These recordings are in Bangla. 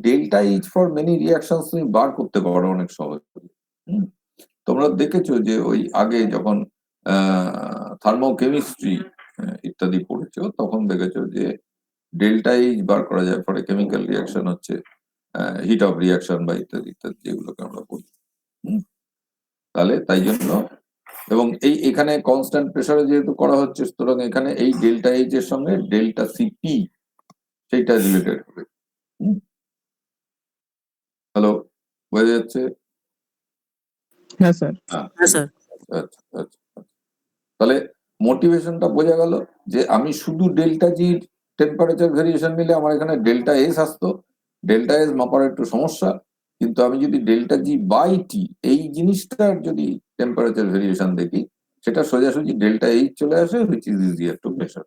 Delta H for many reaction তুমি বার করতে পারো অনেক সহজে। তোমরা দেখেছো যে ওই আগে যখন থার্মোকেমিস্ট্রি ইত্যাদি পড়েছো তখন দেখেছো যে ডেল্টা এইচ বার করা যায় ফলে কেমিক্যাল রিয়াকশন হচ্ছে হিট অফ রিয়াকশন বা ইত্যাদি ইত্যাদি যেগুলোকে আমরা বলি। তাহলে তাই জন্য এবং এখানে কনস্ট্যান্ট প্রেসারে যেহেতু করা হচ্ছে সুতরাং এখানে এই ডেল্টা এইচ এর সঙ্গে ডেল্টা সিপি সেইটা রিলেটেড হবে। হ্যালো, বোঝা যাচ্ছে? হ্যাঁ স্যার। আচ্ছা আচ্ছা। তাহলে মোটিভেশনটা বোঝা গেল যে আমি শুধু ডেল্টা জি টেম্পারেচার ভেরিয়েশন নিলে আমার এখানে ডেল্টা এস আসতো। ডেল্টা এস মাপার একটু সমস্যা, কিন্তু আমি যদি ডেল্টা জি বাই টি এই জিনিসটার যদি টেম্পারেচার ভেরিয়েশন দেখি সেটা সোজাসুজি ডেল্টা এইচ চলে আসে, which is easier to measure.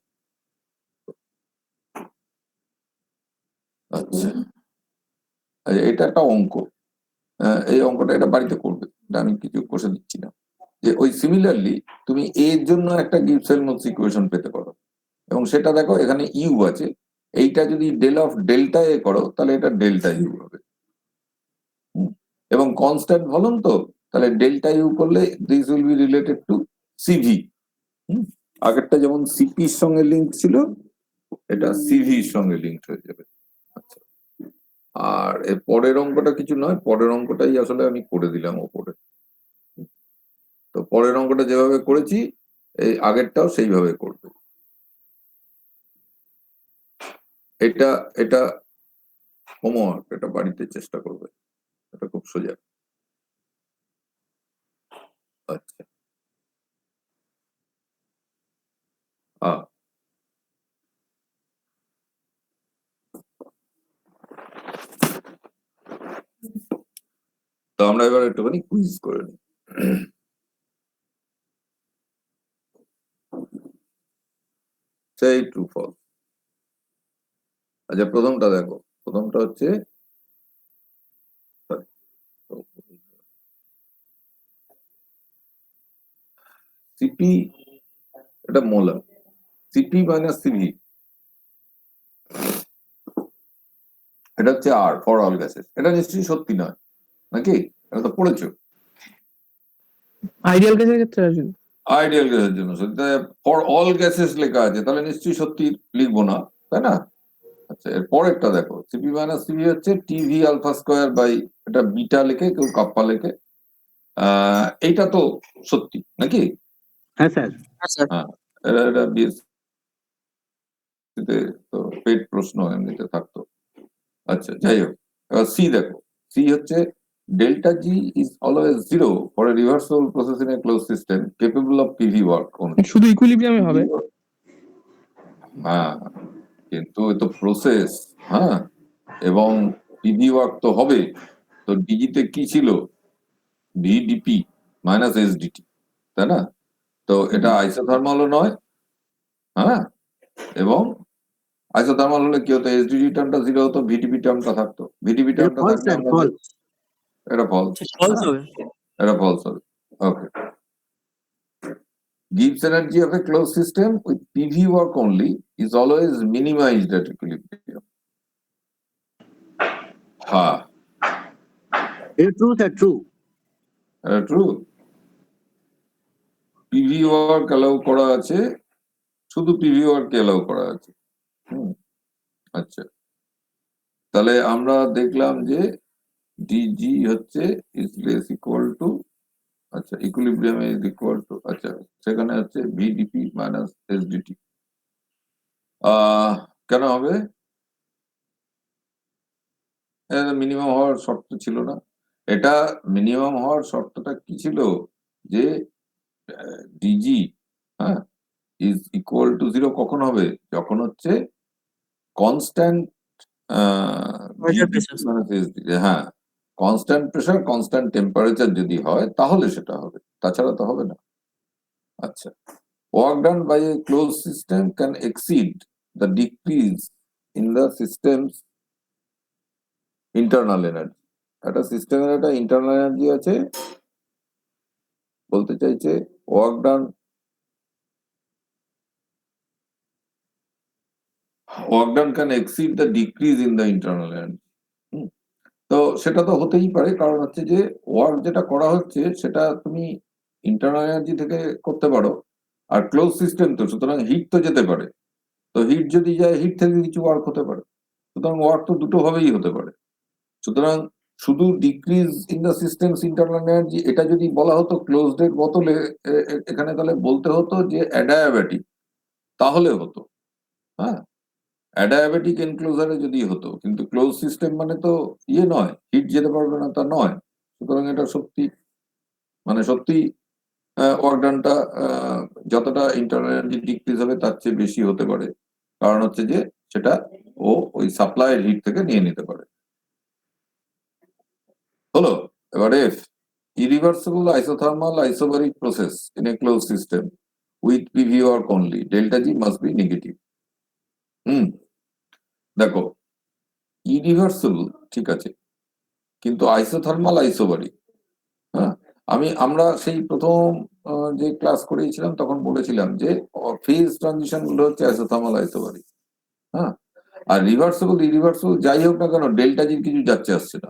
আচ্ছা, এটা একটা অঙ্ক। এই অঙ্কটা এটা বাড়িতে করবে, এটা আমি কিছু কষে দিচ্ছি না। যে ওই সিমিলারলি তুমি এর জন্য একটা গিবস-হেলমনটজ ইকুয়েশন পেতে পারো, এবং সেটা দেখো এখানে ইউ আছে, এইটা যদি ডেল অফ ডেল্টা এ করো তাহলে এটা ডেল্টা ইউ হবে, এবং কনস্ট্যান্ট ভলিউম তো, তাহলে ডেল্টা ইউ করলে this will be related to CV. আগেরটা যেমন সিপির সঙ্গে লিঙ্ক ছিল, এটা সিভির সঙ্গে লিঙ্ক হয়ে যাবে। আচ্ছা, আর এর পরের অঙ্কটা কিছু নয়, পরের অঙ্কটাই আসলে আমি করে দিলাম ওপরে। তো পরের অঙ্কটা যেভাবে করেছি এই আগেরটাও সেইভাবে করবে। এটা এটা হোমওয়ার্ক, এটা বাড়িতে চেষ্টা করবে, এটা খুব সোজা। আচ্ছা, তো আমরা এবার একটুখানি কুইজ করে নিই। সেই ট্রু ফলস। আচ্ছা, প্রথমটা দেখো, প্রথমটা হচ্ছে সিপি, এটা মোলার, সিপি মাইনাস সিভি, এটা হচ্ছে আর ফর অল গ্যাসেস। এটা নিশ্চয়ই সত্যি নয় নাকি? এটা তো পড়েছো আইডিয়াল গ্যাসের ক্ষেত্রে আছে। আইডিয়াল গ্যাসের জন্য সত্যি, ফর অল গ্যাসেস লেখা আছে, তাহলে নিশ্চয়ই সত্যি লিখবো না, তাই না? আচ্ছা, এর পরেরটা দেখো, সিপি মাইনাস সিভি হচ্ছে টিভি আলফা স্কোয়ার বাই, এটা বিটা লেখে, কেউ কাপ্পা লেখে। এইটা তো সত্যি নাকি? হ্যাঁ স্যার। হ্যাঁ, এটা বিএসসিতে তো পেট প্রশ্ন এমনিতে থাকতো। আচ্ছা, যাই হোক, এবার সি দেখো, সি হচ্ছে delta G is always zero for a reversible process in a close system capable of PV work only. শুধু ইকুইলিব্রিয়ামে হবে। হ্যাঁ, কিন্তু এ তো প্রসেস, হ্যাঁ, এবং পিভি ওয়ার্ক তো হবে। তো ডিজিতে কি ছিল? ভিডিপি মাইনাস এসডিটি, তাই না? তো এটা আইসোথার্মালও নয়, হ্যাঁ, এবং আইসোথার্মাল হলে কি হতো? এসডিটি টার্মটা জিরো হতো, ভিডিপি টার্মটা থাকতো। ভিডিপি টার্মটা থাকলে আমরা এটা ফলস, এটা ফলস হবে। ওকে, Gibbs energy of a closed system with PV work only is always minimized at equilibrium. হ্যাঁ, true sir, true. True. PV work allow করা আছে, শুধু পিভি ওয়ার্ক অ্যালাউ করা আছে। আচ্ছা, তাহলে আমরা দেখলাম যে ডিজি হচ্ছে ইজ লেস ইকুয়াল টু, আচ্ছা, ইকুইলিব্রিয়াম ইজ ইকুয়াল টু, আচ্ছা, সেখানে হচ্ছে ভিডিপি মাইনাস এসডিটি। কেন হবে? মিনিমাম হওয়ার শর্ত ছিল না। এটা মিনিমাম হওয়ার শর্তটা কি ছিল? যে ডিজি, হ্যাঁ, ইজ ইকুয়াল টু জিরো কখন হবে? যখন হচ্ছে কনস্ট্যান্ট, হ্যাঁ, কনস্ট্যান্ট প্রেসার কনস্ট্যান্ট টেম্পারেচার যদি হয় তাহলে সেটা হবে, তাছাড়া তো হবে না। আচ্ছা, work done by a closed system can exceed the decrease in the system's internal energy. একটা সিস্টেমের একটা ইন্টারনাল এনার্জি আছে, বলতে চাইছে work done can exceed the decrease in the internal energy. তো সেটা তো হতেই পারে, কারণ হচ্ছে যে ওয়ার্ক যেটা করা হচ্ছে সেটা তুমি ইন্টারনাল এনার্জি থেকে করতে পারো, আর ক্লোজ সিস্টেম তো, সুতরাং হিট তো যেতে পারে। তো হিট যদি যায়, হিট থেকে কিছু ওয়ার্ক হতে পারে। সুতরাং ওয়ার্ক তো দুটো ভাবেই হতে পারে। সুতরাং শুধু decrease in the systems internal energy এটা যদি বলা হতো ক্লোজড এর বোতলে, এখানে তাহলে বলতে হতো যে অ্যাডায়াবেটিক, তাহলে হতো। হ্যাঁ, অ্যাডায়াবেটিক এনক্লোজারে যদি হতো, কিন্তু ক্লোজ সিস্টেম মানে তো ইয়ে নয়, হিট যেতে পারবে না তা নয়। সুতরাং এটা সত্যি, মানে সত্যি ওয়ার্কডানটা যতটা ইন্টারনাল এনার্জি ডিক্রিজ হবে তার চেয়ে বেশি হতে পারে, কারণ হচ্ছে যে সেটা ও ওই সাপ্লাইয়ের হিট থেকে নিয়ে নিতে পারে। হলো। এবারে irreversible isothermal isobaric process in a closed system with PV work only, delta G must be negative. দেখো, ইরিভার্সিবল ঠিক আছে, কিন্তু আইসোথার্মাল আইসোবারিক, হ্যাঁ, আমরা সেই প্রথম যে ক্লাস করেছিলাম তখন বলেছিলাম যে ফেজ ট্রানজিশন গুলো হচ্ছে আইসোথার্মাল আইসোবারিক। হ্যাঁ, আর রিভার্সিবল ইরিভার্সিবল যাই হোক না কেন, ডেল্টা জির কিছু যাচ্ছে আসছে না।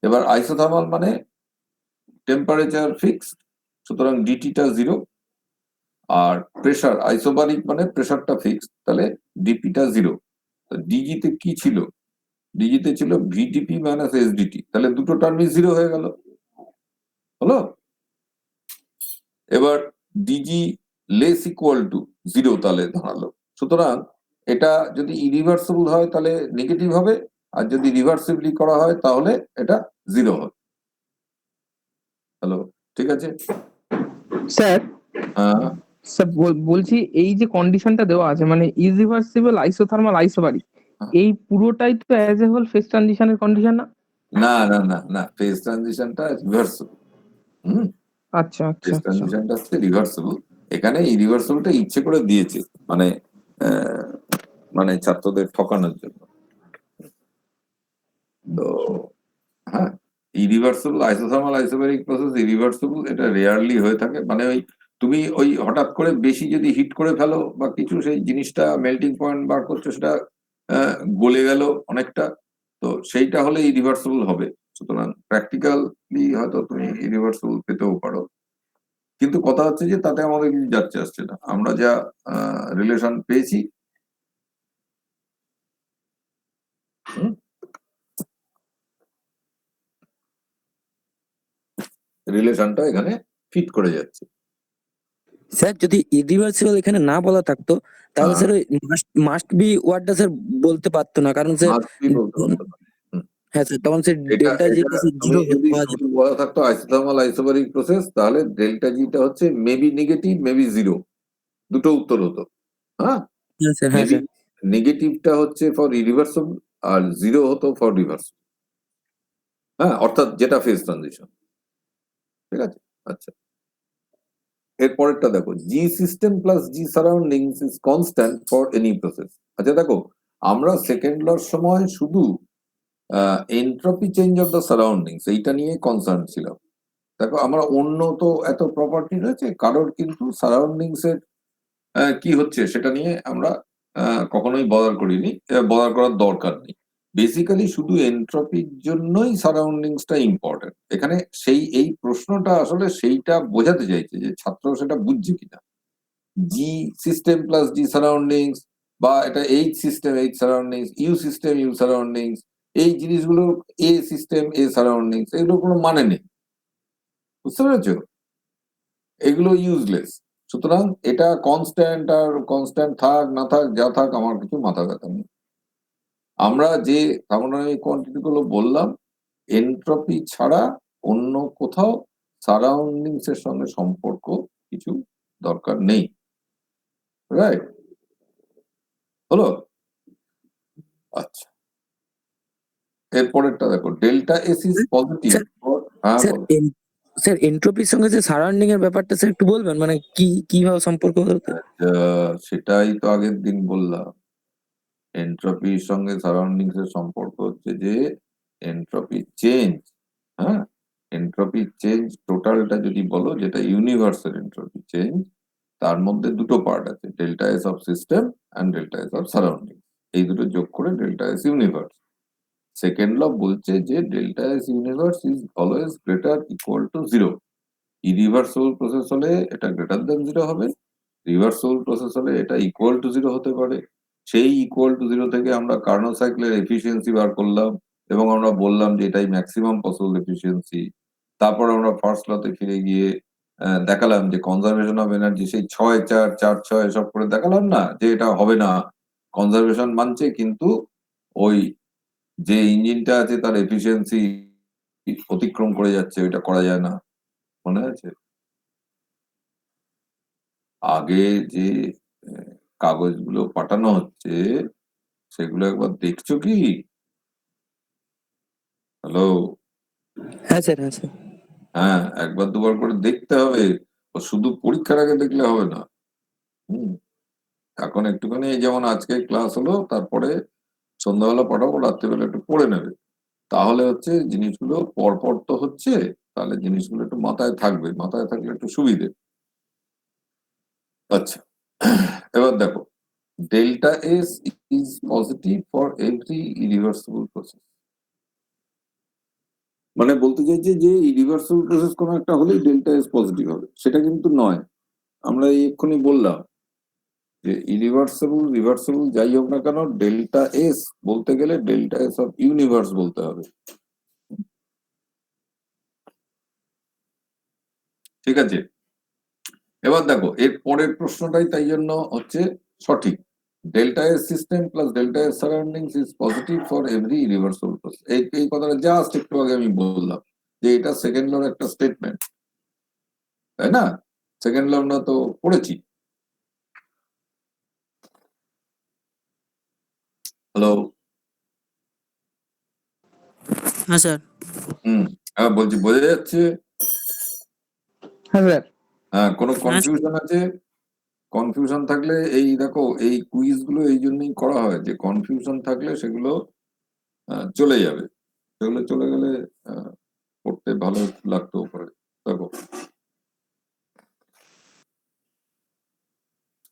এবার আইসোথার্মাল মানে টেম্পারেচার ফিক্সড, সুতরাং ডিটিটা জিরো, আর প্রেসার আইসোবারিক মানে প্রেসারটা ফিক্সড, তাহলে ডিপিটা জিরো। ডিজিতে কি ছিল? ডিজিতে ছিল ভিডিপি মাইনাস এসডিটি, তাহলে দুটো টার্মই জিরো হয়ে গেল। হলো। এবার DG less equal to zero তাহলে দাঁড়ালো। সুতরাং এটা যদি ইরিভার্সিবল হয় তাহলে নেগেটিভ হবে, আর যদি রিভার্সিবলি করা হয় তাহলে এটা জিরো হবে। হ্যালো, ঠিক আছে স্যার হ্যাঁ স্যার বলছি এই যে কন্ডিশনটা দেওয়া আছে মানে ইরিভার্সিবল আইসোথার্মাল আইসোবারিক, এই পুরোটাই তো অ্যাজ এ হোল ফেজ ট্রানজিশনের কন্ডিশন না? না না না না, ফেজ ট্রানজিশনটা রিভার্সিবল। আচ্ছা আচ্ছা ফেজ আচ্ছা ট্রানজিশনটা হচ্ছে রিভার্সিবল। এখানে ইরিভার্সিবলটা ইচ্ছে করে দিয়েছে, মানে মানে ছাত্রদের ঠকানোর জন্য। তো হ্যাঁ, irreversible isothermal isobaric process irreversible, এটা রেয়ারলি হয়ে থাকে। মানে ওই তুমি ওই হঠাৎ করে বেশি যদি হিট করে ফেলো বা কিছু, সেই জিনিসটা মেল্টিং পয়েন্ট বার করছে, সেটা গলে গেল অনেকটা, তো সেইটা হলে ইরিভার্সিবল হবে। সুতরাং প্র্যাকটিক্যালি হয়তো তুমি ইরিভার্সিবল পেতেও পারো, কিন্তু কথা হচ্ছে যে তাতে আমাদের কিছু যাচ্ছে আসছে না, আমরা যা রিলেশন পেয়েছি রিলেশনটা এখানে ফিট করে যাচ্ছে। স্যার যদি ইরিভার্সিবল এখানে না বলা থাকতো তাহলে স্যার ওই মাস্ট বি ওয়ার্ডটা স্যার বলতে পারতো না, কারণ স্যার Must be বলতে পারতো না। হ্যাঁ স্যার তখন স্যার এটা ডেল্টা জি এটা জিরো তুমি যদি পাওয়া শুধু বলা থাকতো আইসোথার্মাল আইসোবারিক প্রসেস, তাহলে ডেল্টা জিটা হচ্ছে মেবি নেগেটিভ মেবি জিরো, দুটো উত্তর হতো। হ্যাঁ, হ্যাঁ স্যার হ্যাঁ মেবি স্যার নেগেটিভটা হচ্ছে ফর ইরিভার্সিবল আর জিরো হতো ফর রিভার্সিবল। হ্যাঁ, অর্থাৎ যেটা ফেজ ট্রানজিশন। ঠিক আছে, আচ্ছা। এর পরেরটা দেখো, G system plus G surroundings is constant for any process. আচ্ছা দেখো, আমরা সেকেন্ড লর সময় শুধু entropy change of the surroundings এইটা নিয়ে কনসার্ন ছিলাম। দেখো, আমরা অন্য তো এত প্রপার্টি রয়েছে, কারোর কিন্তু সারাউন্ডিংস এর কি হচ্ছে সেটা নিয়ে আমরা কখনোই বদার করিনি, বদার করার দরকার নেই। বেসিক্যালি শুধু এন্ট্রপির জন্যই সারাউন্ডিংসটা ইম্পর্টেন্ট। এখানে সেই এই প্রশ্নটা আসলে সেইটা বোঝাতে চাইছে যে ছাত্র সেটা বুঝছে কিনা। G system plus G surroundings, বা এটা H system H surroundings, U system U surroundings, এই জিনিসগুলো এ সিস্টেম এ সারাউন্ডিংস, এগুলো কোনো মানে নেই। বুঝতে পেরেছো? এগুলো ইউজলেস। সুতরাং এটা কনস্ট্যান্ট, আর কনস্ট্যান্ট থাক না থাক, যা থাক, আমার কিছু মাথা ব্যথা নেই। আমরা যে থার্মোডাইনামিক কোয়ান্টিটি গুলো বললাম, এনট্রপি ছাড়া অন্য কোথাও সারাউন্ডিংস এর সঙ্গে সম্পর্ক কিছু দরকার নেই। রাইট? হলো? আচ্ছা, এরপরেরটা দেখো, ডেল্টা এস ইজ পজিটিভ। হ্যাঁ স্যার বলো। স্যার এন্ট্রপির সঙ্গে যে সারাউন্ডিং এর ব্যাপারটা স্যার একটু বলবেন, মানে কিভাবে সম্পর্ক হতে? সেটাই তো আগের দিন বললাম। এন্ট্রপির সঙ্গে সারাউন্ডিংস এর সম্পর্ক হচ্ছে যে এন্ট্রপি চেঞ্জ। হ্যাঁ, এন্ট্রপি চেঞ্জ টোটালটা যদি বলো, যেটা ইউনিভার্সাল এন্ট্রপি চেঞ্জ, তার মধ্যে দুটো পার্ট আছে, delta S of system and delta S of surrounding. এই দুটো যোগ করে delta S universe. Second law বলছে যে delta S universe is always greater equal to zero. Irreversible process হলে এটা গ্রেটার দেন জিরো হবে, রিভার্সিবল প্রসেস হলে এটা ইকুয়াল টু জিরো হতে পারে। সেই ইকুয়াল টু জিরো থেকে আমরা কার্নো সাইকেলের এফিসিয়েন্সি বার করলাম এবং আমরা বললাম যে এটাই ম্যাক্সিমাম পসিবল এফিসিয়েন্সি। তারপর আমরা ফার্স্ট লতে ফিরে গিয়ে দেখালাম যে কনজারভেশন অফ এনার্জি সেই 6-4-4-6 এসব করে দেখালাম না যে এটা হবে না, কনজারভেশন মানছে কিন্তু ওই যে ইঞ্জিনটা আছে তার এফিসিয়েন্সি অতিক্রম করে যাচ্ছে, ওইটা করা যায় না। মনে আছে আগে যে কাগজগুলো পাঠানো হচ্ছে সেগুলো একবার দেখছো কি? হ্যালো? হ্যাঁ স্যার, হ্যাঁ স্যার। হ্যাঁ, একবার দুবার করে দেখতে হবে, ও শুধু পরীক্ষার আগে দেখলে হবে না। হুম, এখন একটুখানি এই যেমন আজকে ক্লাস হলো, তারপরে সন্ধ্যাবেলা পাঠাবো, রাত্রিবেলা একটু পড়ে নেবে, তাহলে হচ্ছে জিনিসগুলো পরপর তো হচ্ছে, তাহলে জিনিসগুলো একটু মাথায় থাকবে, মাথায় থাকলে একটু সুবিধে। আচ্ছা, এবার দেখো, delta S is positive for every irreversible process. মানে বলতে চাইছে যে ইরিভার্সিবল প্রসেস কোনো একটা হলেই ডেল্টা এস পজিটিভ হবে, সেটা কিন্তু নয়। আমরা এই এক্ষুনি বললাম যে ইরিভার্সিবল রিভার্সিবল যাই হোক না কেন, ডেল্টা এস বলতে গেলে ডেল্টা এস অফ ইউনিভার্স বলতে হবে। ঠিক আছে, এবার দেখো এর পরের প্রশ্নটাই তাই জন্য হচ্ছে সঠিক। Delta S system plus delta S surroundings is positive for every reversible process. এই কথাটা জাস্ট একটু আগে আমি বললাম যে এটা সেকেন্ড লর একটা স্টেটমেন্ট, তাই না? সেকেন্ড ল আমরা তো পড়েছি। হ্যালো? হ্যাঁ স্যার। হ্যাঁ বলছি, বোঝা যাচ্ছে? হ্যাঁ স্যার। হ্যাঁ, কোনো কনফিউশন আছে? কনফিউশন থাকলে এই দেখো, এই কুইজ গুলো এই জন্যই করা হয় যে কনফিউশন থাকলে সেগুলো চলে যাবে, সেগুলো চলে গেলে পড়তে ভালো লাগতেও পারে। দেখো,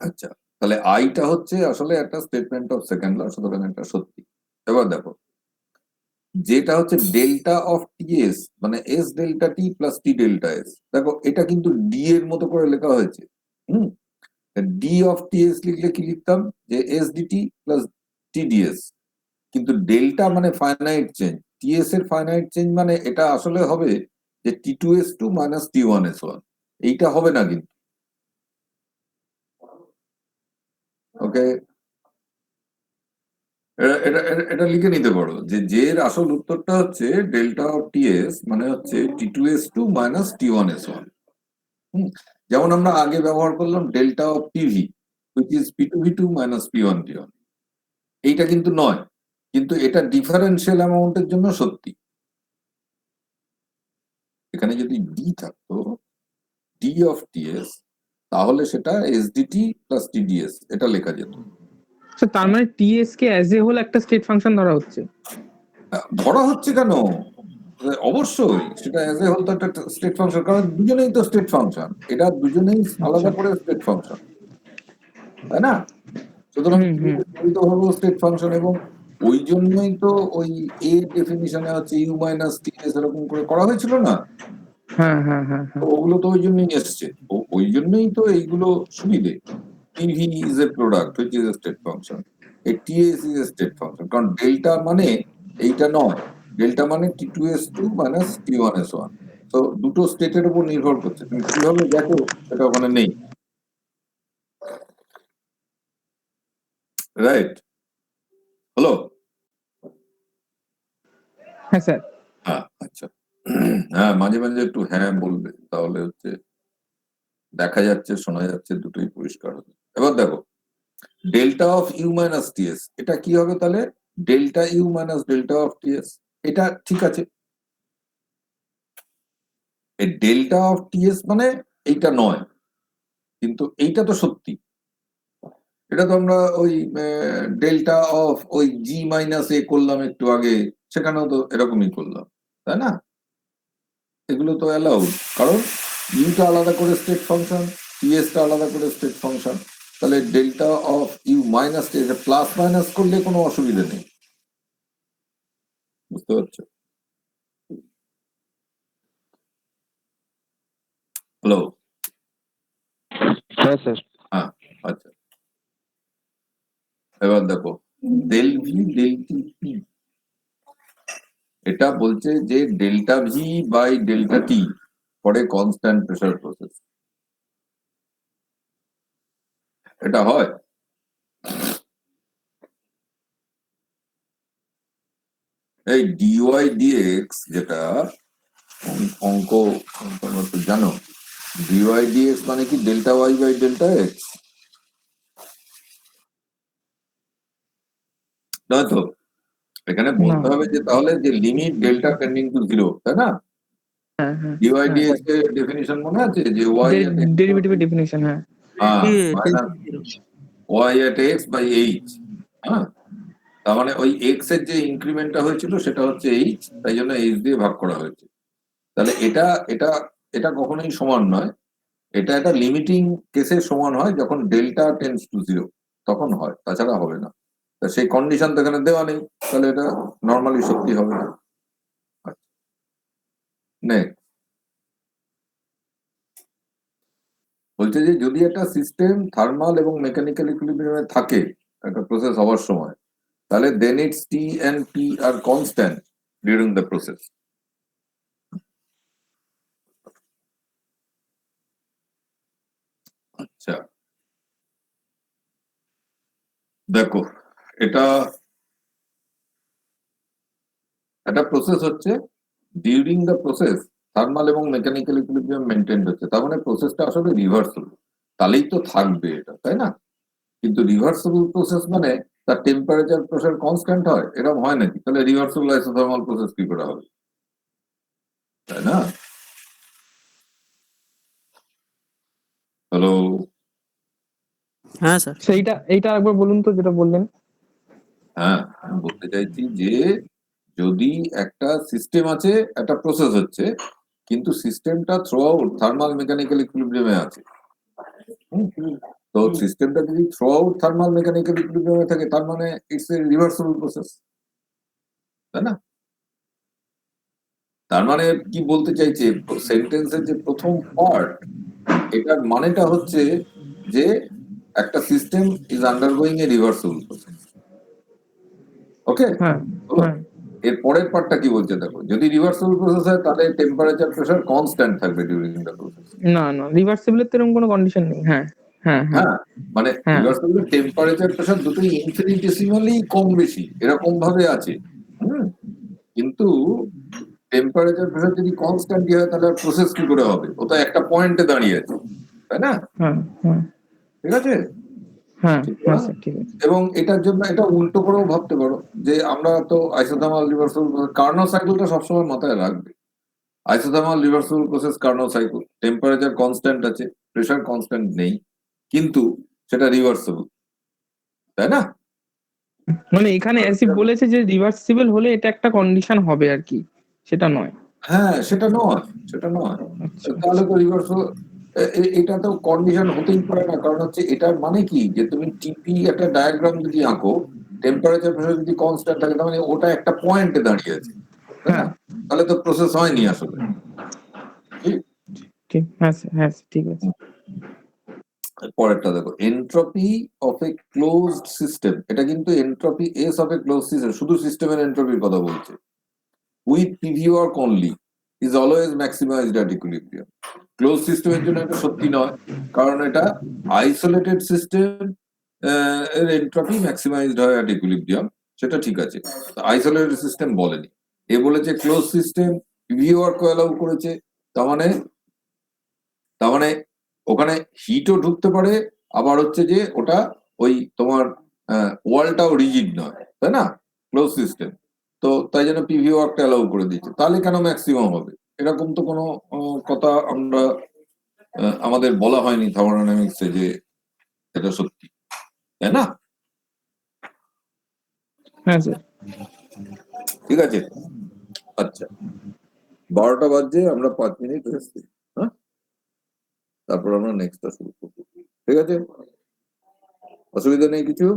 আচ্ছা, তাহলে আইটা হচ্ছে আসলে একটা স্টেটমেন্ট অফ সেকেন্ড ল, সুতরাং এটা সত্যি। এবার দেখো, যেটা হচ্ছে ডেল্টা অফ টিএস মানে এস ডেল্টা টি প্লাস টি ডেল্টা এস, দেখো এটা কিন্তু ডি এর মতো করে লেখা হয়েছে। হুম, ডি অফ টিএস লিখলে কি লিখতাম যে এস ডিটি প্লাস টিডিএস, কিন্তু ডেল্টা মানে ফাইনাইট চেঞ্জ, টিএস এর ফাইনাইট চেঞ্জ মানে এটা আসলে হবে যে T two S two minus T one S one, এইটা হবে না কিন্তু। ওকে, এটা লিখে নিতে পারো যে এর আসল উত্তরটা হচ্ছে ডেল্টা অফ টিএস মানে হচ্ছে T two S two minus T one S one. যেমন আমরা আগে ব্যবহার করলাম delta of PV which is P two V two minus P one T one, এইটা কিন্তু নয়, কিন্তু এটা ডিফারেন্সিয়াল অ্যামাউন্টের জন্য সত্যি। এখানে যদি ডি থাকতো, ডি অফ টিএস, তাহলে সেটা এসডিটি প্লাস টিডিএস এটা লেখা যেত। স্যার তার মানে টিএস কে অ্যাজ এ হোল একটা স্টেট ফাংশন ধরা হচ্ছে? ধরা হচ্ছে কেন, অবশ্যই সেটা অ্যাজ এ হোল তো একটা স্টেট ফাংশন, কারণ দুজনেই তো স্টেট ফাংশন, এটা দুজনেই আলাদা করে স্টেট ফাংশন, তাই না? সুতরাং স্টেট ফাংশন, এবং ওই জন্যই তো ওই এ ডেফিনিশনে হচ্ছে ইউ মাইনাস টিএস এরকম করে করা হয়েছিল না? হ্যাঁ হ্যাঁ হ্যাঁ হ্যাঁ। ওগুলো তো ওই জন্যই এসছে, ওই জন্যই তো এইগুলো সুবিধে। PV is a product which is a state function, a TS is a state function, কারণ ডেল্টা মানে এইটা নয়, ডেল্টা মানে T two S two minus T one S one. তো দুটো স্টেটের উপর নির্ভর করছে, তুমি কিভাবে দেখো সেটা ওখানে নেই, রাইট? হ্যালো? হ্যাঁ স্যার। হ্যাঁ, আচ্ছা, হ্যাঁ মাঝে মাঝে একটু হ্যাঁ বলবে, তাহলে হচ্ছে দেখা যাচ্ছে শোনা যাচ্ছে দুটোই পরিষ্কার হবে। এবার দেখো, delta of U minus TS এটা কি হবে তাহলে? Delta U minus delta of TS, এটা ঠিক আছে। এই ডেল্টা অফ টিএস মানে এইটা নয়, কিন্তু এইটা তো সত্যি। এটা তো আমরা ওই ডেল্টা অফ ওই জি মাইনাস এ করলাম একটু আগে, সেখানেও তো এরকমই করলাম, তাই না? এগুলো তো অ্যালাউড, কারণ ইউটা আলাদা করে স্টেট ফাংশন, টিএসটা আলাদা করে স্টেট ফাংশন, তাহলে delta of U minus T plus minus করলে কোনো অসুবিধা নেই। বুঝতে পারছো? হ্যালো? হ্যাঁ স্যার। হ্যাঁ, আচ্ছা। এবার দেখো, ডেল ভি ডেল টি, এটা বলছে যে delta V by delta T for a constant pressure process. এটা হয়? এই ডিওয়াই ডিএক্স যেটা অঙ্ক তোমরা তো জানো, ডিওয়াই ডিএক্স মানে কি delta Y by delta X, নয় তো? এখানে বলতে না। হবে যে তাহলে যে limit delta tending to zero, তাই না? হ্যাঁ হ্যাঁ ডিওয়াই হ্যাঁ, ডিএক্স এর ডেফিনিশন মনে আছে যে ওয়াই এট এক্স, ডেরিভেটিভের ডেফিনেশন, হ্যাঁ। Minus Y at X by H. হ্যাঁ, তার মানে ওই এক্স এর যে ইনক্রিমেন্টটা হয়েছিল সেটা হচ্ছে এইচ, তাই জন্য এইচ দিয়ে ভাগ করা হয়েছে। তাহলে এটা এটা এটা কখনোই সমান নয়, এটা একটা লিমিটিং কেসে সমান হয় যখন ডেল্টা টেন্স টু জিরো, তখন হয়, তাছাড়া হবে না। তা সেই কন্ডিশন তো এখানে দেওয়া নেই, তাহলে এটা নর্মালি সত্যি হবে না। নেক্সট বলছে যে যদি একটা সিস্টেম থার্মাল এবং মেকানিক্যাল ইকুইলিব্রিয়ামে থাকে একটা প্রসেস হওয়ার সময়, তাহলে then it's T and P are constant during the process. আচ্ছা, দেখো, এটা একটা প্রসেস হচ্ছে, ডিউরিং দ্য প্রসেস থার্মাল এবং মেকানিক্যাল ইকুইলিব্রিয়াম মেনটেন হচ্ছে, তার মানে প্রসেসটা আসলে রিভার্সেবল, তাহলেই তো থাকবে এটা, তাই না? কিন্তু রিভার্সেবল প্রসেস মানে তার টেম্পারেচার প্রেসার কনস্ট্যান্ট হয়, এরকম হয় নাকি? তাহলে রিভার্সেবল আইসোথার্মাল প্রসেস কি করে হবে, তাই না? হ্যালো? হ্যাঁ স্যার। এইটা একবার বলুন তো যেটা বললেন। হ্যাঁ, আমি বলতে চাইছি যে যদি একটা সিস্টেম আছে, একটা প্রসেস হচ্ছে, কিন্তু সিস্টেমটা থ্রু আউট থার্মাল মেকানিক্যাল ইকুইলিব্রিয়ামে আছে। হুম, তো সিস্টেমটা যদি থ্রু আউট থার্মাল মেকানিক্যাল ইকুইলিব্রিয়ামে থাকে, তার মানে ইটস এ রিভার্সেবল প্রসেস, তাই না? তার মানে কি বলতে চাইছে সেন্টেন্সের যে প্রথম পার্ট, এটার মানেটা হচ্ছে যে একটা system is undergoing a reversible process. Okay, হ্যাঁ হ্যাঁ এর পরের পার্টটা কি বলছে দেখো, যদি রিভার্সেবল প্রসেস হয় তাহলে টেম্পারেচার প্রেসার কনস্ট্যান্ট থাকবে ডিউরিং দ্য প্রসেস। না না, রিভার্সিবলের তো এরকম কোনো কন্ডিশন নেই। হ্যাঁ হ্যাঁ হ্যাঁ হ্যাঁ, মানে হ্যাঁ রিভার্সেবল টেম্পারেচার প্রেসার দুটোই ইনফিনিটেসিমালি কম বেশি এরকম ভাবে আছে। হুম, কিন্তু টেম্পারেচার প্রেসার যদি কনস্ট্যান্ট হয় তাহলে প্রসেস কি করে হবে? ও তো একটা পয়েন্টে দাঁড়িয়ে আছে, তাই না? হ্যাঁ হ্যাঁ ঠিক আছে? হ্যাঁ ঠিক হ্যাঁ না? স্যার, ঠিক আছে। এবং এটার জন্য এটা উল্টো করেও ভাবতে পারো যে আমরা তো আইসোথার্মাল রিভার্সেবল কার্নোট সাইকেলটা সবসময় মাথায় রাখবে। Isothermal reversible process Carnot cycle, temperature constant আছে, প্রেসার কনস্ট্যান্ট নেই, কিন্তু সেটা রিভার্সেবল, তাই না? মানে এখানে অ্যাসিফ বলেছে যে রিভার্সিবল হলে এটা একটা কন্ডিশন হবে আর কি, সেটা নয়। হ্যাঁ, সেটা নয়, সেটা নয়। আচ্ছা তাহলে তো রিভার্সেবল, এটা তো কন্ডিশন হতেই পারে না, কারণ হচ্ছে এটার মানে কি যে তুমি টিপি একটা ডায়াগ্রাম যদি আঁকো, টেম্পারেচার প্রেসার যদি কনস্ট্যান্ট থাকে, তার মানে ওটা একটা পয়েন্টে দাঁড়িয়ে আছে, তাই না? হ্যাঁ তাহলে তো প্রসেস হয়নি আসলে। ঠিক। ঠিক, হ্যাঁ স্যার, হ্যাঁ স্যার, ঠিক আছে। পরেরটা দেখো, entropy of a closed system, এটা কিন্তু entropy S of a close system, শুধু সিস্টেমের এন্ট্রপির কথা বলছে, with PV work only is always maximized at equilibrium. Close সিস্টেমের জন্য এটা সত্যি নয়, কারণ এটা আইসোলেটেড সিস্টেম এর এন্ট্রপি ম্যাক্সিমাইজড হয় অ্যাট ইকুইলিব্রিয়াম, সেটা ঠিক আছে। আইসোলেটেড সিস্টেম বলেনি, এ বলেছে close system PV work allow করেছে, তার মানে ওখানে হিটও ঢুকতে পারে, আবার হচ্ছে যে ওটা ওই তোমার ওয়ালটাও রিজিড নয়, তাই না? ক্লোজ সিস্টেম, তো তাই জন্য পিভি ওয়ার্কটা অ্যালাউ করে দিয়েছে, তাহলে কেন ম্যাক্সিমাম হবে? এরকম তো কোনো কথা আমরা আমাদের বলা হয়নি থার্মোডাইনামিক্সে যে এটা সত্যি, তাই না? হ্যাঁ স্যার। ঠিক আছে, আচ্ছা, 12টা বাজে, আমরা 5 মিনিট রেস্ট। হ্যাঁ, তারপর আমরা নেক্সটটা শুরু করবো। ঠিক আছে, অসুবিধা নেই কিছু?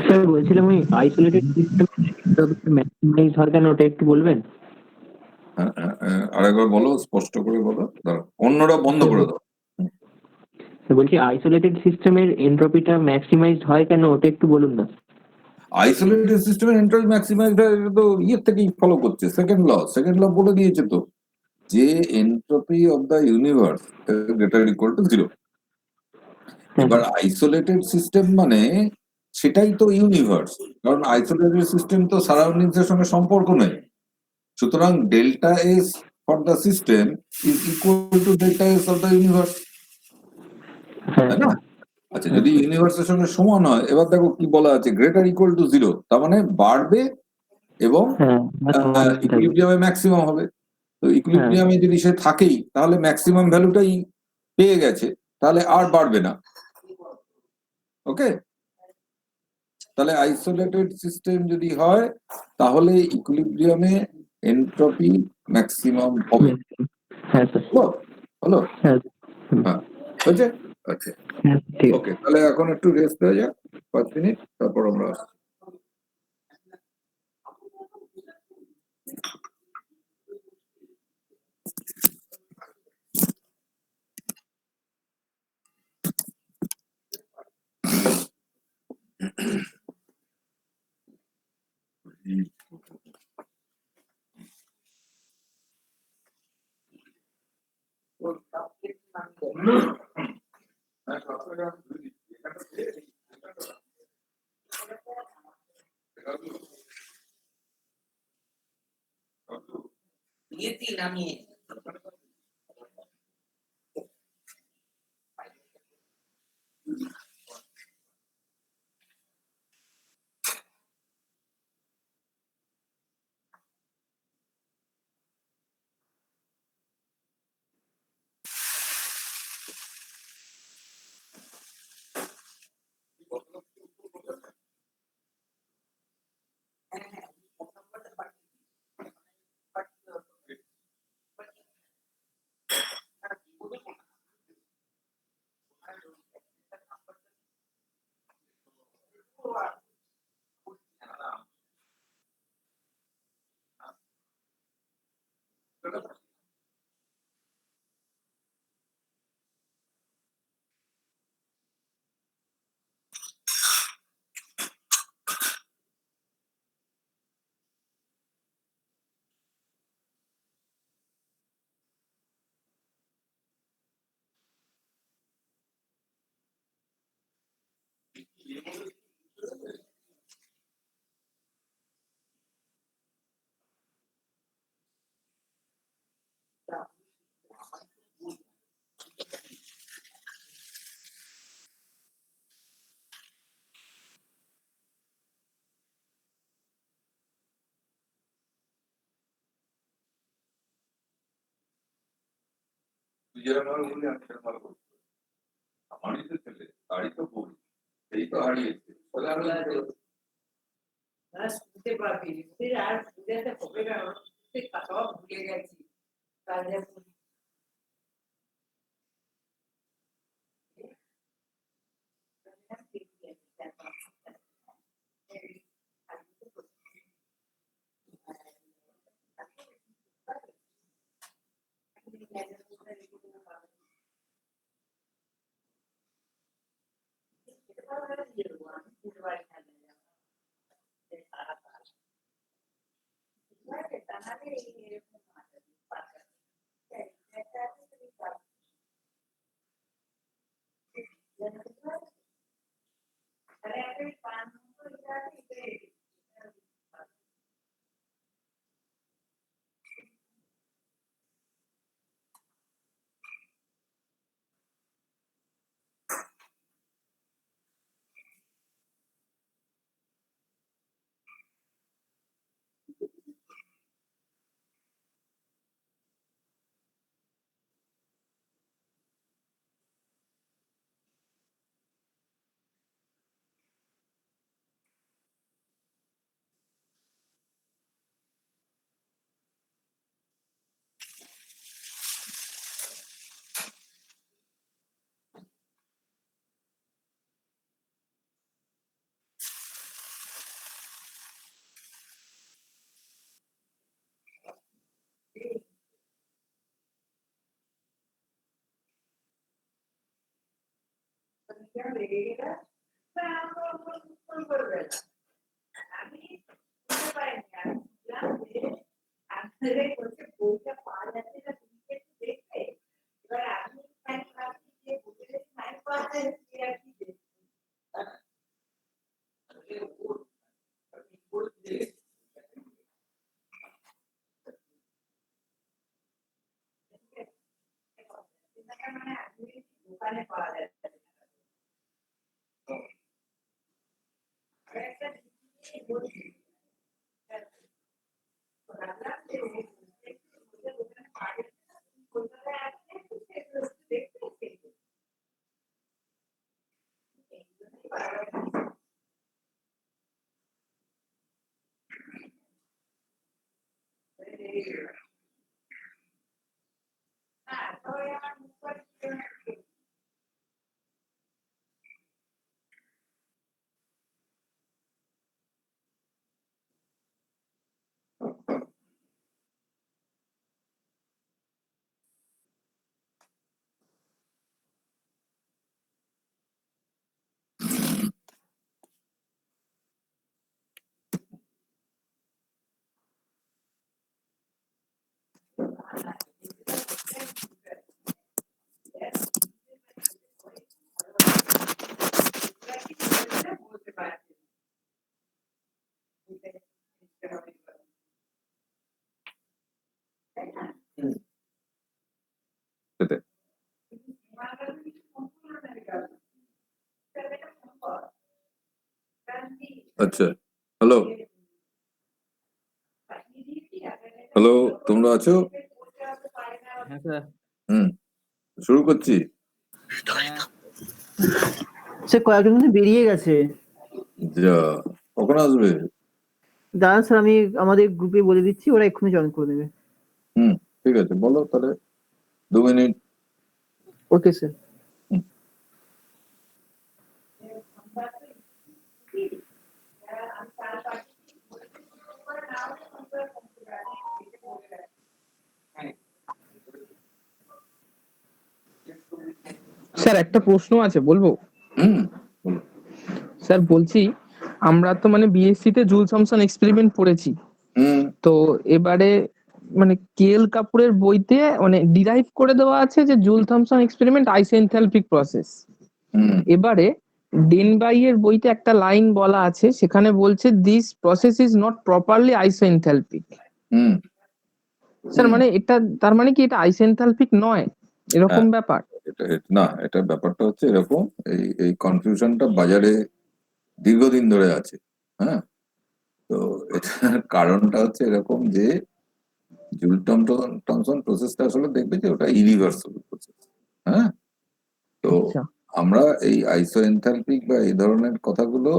স্যার বলছিলাম ওই আইসোলেটেড সিস্টেম ম্যাক্সিমাইজ হয় কেন ওটা একটু বলবেন? আরেকবার বলো, স্পষ্ট করে বলো, দাঁড়াও অন্যরা বন্ধ করে দাও। স্যার বলছি আইসোলেটেড সিস্টেমের এনট্রপিটা ম্যাক্সিমাইজড হয় কেন ওটা একটু বলুন না। আইসোলেটেড সিস্টেমের এন্ট্রপি ম্যাক্সিমাইজড হয়, এটা তো ইয়ের থেকেই ফলো করছে, সেকেন্ড ল বলে দিয়েছে তো, যে entropy of the universe greater equal two 0। হ্যাঁ এবার আইসোলেটেড সিস্টেম মানে সেটাই তো ইউনিভার্স, কারণ আইসোলেটেড সিস্টেম তো সারাউন্ডিংস এর সঙ্গে সম্পর্ক নেই। সুতরাং delta S for the system is equal to delta S of the universe, হ্যাঁ তাই না? আচ্ছা, যদি ইউনিভার্সের সঙ্গে সমান হয়, এবার দেখো কি বলা আছে, গ্রেটার ইকুয়াল টু 0, তার মানে বাড়বে এবং হ্যাঁ ইকুইলিব্রিয়ামে ম্যাক্সিমাম হবে। তো হ্যাঁ ইকুইলিব্রিয়ামে যদি সে থাকেই, তাহলে ম্যাক্সিমাম ভ্যালুটাই পেয়ে গেছে, তাহলে আর বাড়বে না। ওকে, তাহলে আইসোলেটেড সিস্টেম যদি হয়, তাহলে ইকুইলিব্রিয়ামে এন্ট্রপি ম্যাক্সিমাম হবে। হ্যাঁ স্যার হলো? হলো? হ্যাঁ হ্যাঁ, হয়েছে? আচ্ছা, হ্যাঁ ঠিক আছে। ওকে, তাহলে এখন একটু রেস্ট হয়ে যাক 5 মিনিট, তারপর আমরা আসছি। তুই যেরকম ভাবে বললি আমি সেরকম ভাবে বলছি, আমারই তো ছেলে, তারই তো বই, এই তো হারিয়েছে, তাহলে আমি শুনতে পাবি আর বুঝাতে হবে না, সব ভুলে গেছি কাজে। লেগে গেল তা আমরা করবে না আমি বুঝতে পারিনি আমি বুঝলাম যে আপনাদের বলছে বইটা পাওয়া যাচ্ছে না তুমি কি একটু দেখবে এবার আমি ভাবছি যে বইটা টাইম পাওয়া যায় সে আর কি দেখবে মানে আপনি দোকানে পাওয়া যাচ্ছে একটা জিনিস বলছি বলতে পারছি সেটাই। আচ্ছা, হ্যালো হ্যালো, তোমরা আছো? হ্যাঁ স্যার হুম, শুরু করছি। সে কয়েকজন কিন্তু বেরিয়ে গেছে। যা, কখন আসবে? দাঁড়ান স্যার, আমি আমাদের গ্রুপে বলে দিচ্ছি, ওরা এক্ষুনি জয়েন করে দেবে। হুম, ঠিক আছে, বলো তাহলে 2 মিনিট। Okay sir. স্যার একটা প্রশ্ন আছে, বলবো? হুম, বলো। স্যার বলছি, আমরা তো মানে বিএসসি তে জুল থমসন এক্সপেরিমেন্ট পড়েছি, হুম, তো এবারে মানে কেএল কাপুরের বইতে মানে ডিরাইভ করে দেওয়া আছে যে জুল থমসন এক্সপেরিমেন্ট আইসোএনথালপিক প্রসেস। হুম, এবারে ডেনবাই এর বইতে একটা লাইন বলা আছে, সেখানে বলছে this process is not properly isoenthalpic. Hmm, sir hmm. মানে এটা তার মানে কি এটা আইসোএনথালপিক নয়, এরকম হ্যাঁ, ব্যাপার? না, এটা ব্যাপারটা হচ্ছে এরকম, এই কনফিউশনটা বাজারে দীর্ঘদিন ধরে আছে। হ্যাঁ, তো এটার কারণটা হচ্ছে এরকম যে জুল টমসন প্রসেসটা আসলে দেখবে যে ওটা ইরিভার্সিবল প্রসেস। হ্যাঁ, তো আচ্ছা আমরা এই আইসো এনথালপিক বা এই ধরনের কথাগুলো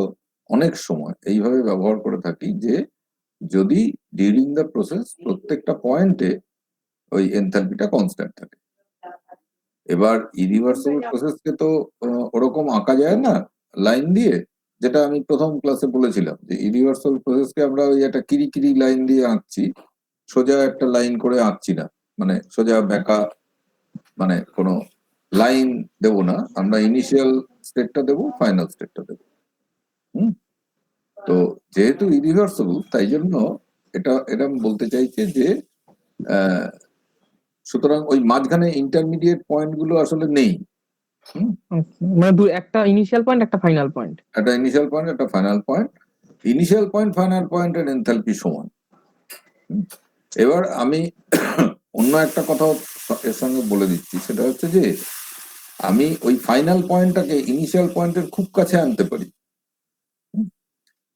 অনেক সময় এইভাবে ব্যবহার করে থাকি যে যদি ডিউরিং দ্য প্রসেস প্রত্যেকটা পয়েন্টে ওই এনথালপিটা কনস্ট্যান্ট থাকে। এবার ইরিভার্সিবল প্রসেসকে তো ওরকম আঁকা যায় না লাইন দিয়ে, যেটা আমি প্রথম ক্লাসে বলেছিলাম যে ইরিভার্সিবল প্রসেসকে আমরা ওই একটা কিরি লাইন দিয়ে আঁকছি, সোজা একটা লাইন করে আঁকছি না, মানে সোজা বেঁকা, মানে কোনো লাইন দেব না, আমরা ইনিশিয়াল স্টেটটা দেবো, ফাইনাল স্টেটটা দেবো। হুম, তো যেহেতু ইরিভার্সিবল তাই জন্য এটা বলতে চাইছে যে আহ, সুতরাং ওই মাঝখানে ইন্টারমিডিয়েট পয়েন্ট গুলো আসলে নেই। হুম, আচ্ছা, মানে একটা ইনিশিয়াল পয়েন্ট একটা ফাইনাল পয়েন্ট। একটা ইনিশিয়াল পয়েন্ট একটা final point, initial point final পয়েন্টের এনথালপি সমান। হুম, এবার আমি অন্য একটা কথা এর সঙ্গে বলে দিচ্ছি, সেটা হচ্ছে যে আমি ওই ফাইনাল পয়েন্টটাকে ইনিশিয়াল পয়েন্টের খুব কাছে আনতে পারি,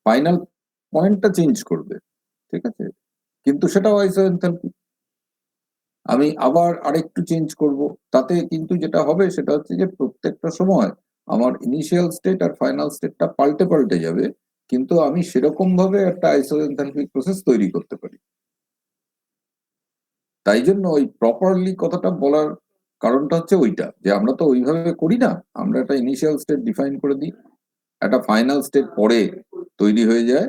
ফাইনাল পয়েন্টটা চেঞ্জ করবে, ঠিক আছে, কিন্তু সেটাও আইসো এনথালপি। আমি আবার আরেকটু চেঞ্জ করব, তাতে কিন্তু যেটা হবে সেটা হচ্ছে যে প্রত্যেকটা সময় আমার ইনিশিয়াল স্টেট আর ফাইনাল স্টেটটা পাল্টে যাবে, কিন্তু আমি সেরকম ভাবে একটা আইসো এনথালপিক প্রসেস তৈরি করতে পারি। তাই জন্য ওই প্রপারলি কথাটা বলার কারণটা হচ্ছে ওইটা, যে আমরা তো ওইভাবে করি না, আমরা একটা ইনিশিয়াল স্টেট ডিফাইন করে দিই, একটা ফাইনাল স্টেট পরে তৈরি হয়ে যায়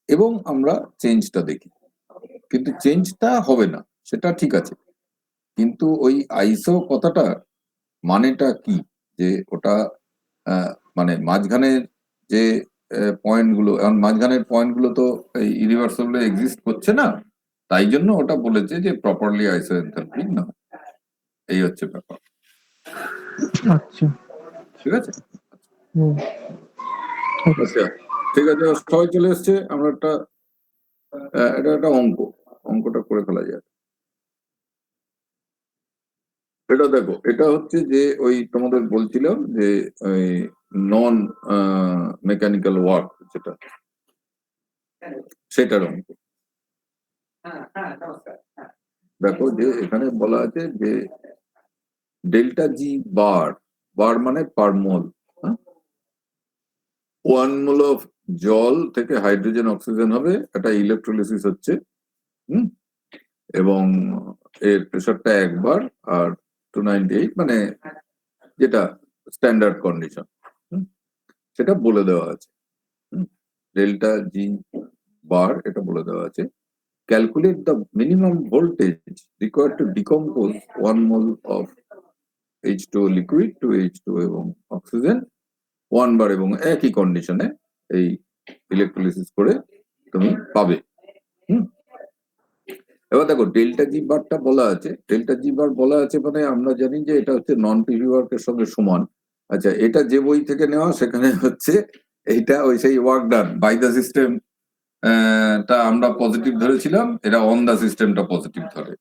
এবং আমরা চেঞ্জটা দেখি, কিন্তু চেঞ্জটা হবে না, সেটা ঠিক আছে, কিন্তু ওই আইসো কথাটা মানেটা কি, যে ওটা মানে মাঝখানের যে পয়েন্টগুলো, এখন মাঝখানের পয়েন্টগুলো তো এই ইউনিভার্সালে এক্সিস্ট করছে না, তাই জন্য ওটা বলেছে যে প্রপারলি আইসোএনথালপি না, এই হচ্ছে ব্যাপার। আচ্ছা। ঠিক আছে, হুম। আচ্ছা ঠিক আছে, সবাই চলে এসছে, আমরা এটা একটা অঙ্কটা করে ফেলা যায়। এটা দেখো, এটা হচ্ছে যে ওই তোমাদের বলছিলাম যে ওই নন মেকানিক্যাল ওয়ার্ক যেটা, সেটার অঙ্ক। দেখো যে এখানে বলা আছে যে ডেল্টা জি বার, মানে পার মোল, 1 মোল অফ জল থেকে হাইড্রোজেন অক্সিজেন হবে, এটা ইলেকট্রোলিসিস হচ্ছে, এবং এর প্রেশারটা 1 বার, আর 298 মানে যেটা স্ট্যান্ডার্ড কন্ডিশন, সেটা বলে দেওয়া আছে। ডেল্টা জি বার এটা বলে দেওয়া আছে। Calculate the minimum voltage required to decompose 1 mole of H2O liquid to H2O এবং অক্সিজেন 1 বার, এবং একই কন্ডিশনে এই ইলেকট্রোলিসিস করে তুমি পাবে। এবার দেখো ডেল্টা জি বারটা বলা আছে, ডেল্টা জি বার বলা আছে মানে আমরা জানি যে এটা হচ্ছে নন পিভি ওয়ার্কের সঙ্গে সমান। আচ্ছা, এটা যে বই থেকে নেওয়া, সেখানে হচ্ছে এইটা ওই সেই work done by the system টা আমরা পজিটিভ ধরেছিলাম, এটা অন দা সিস্টেমটা পজিটিভ ধরে।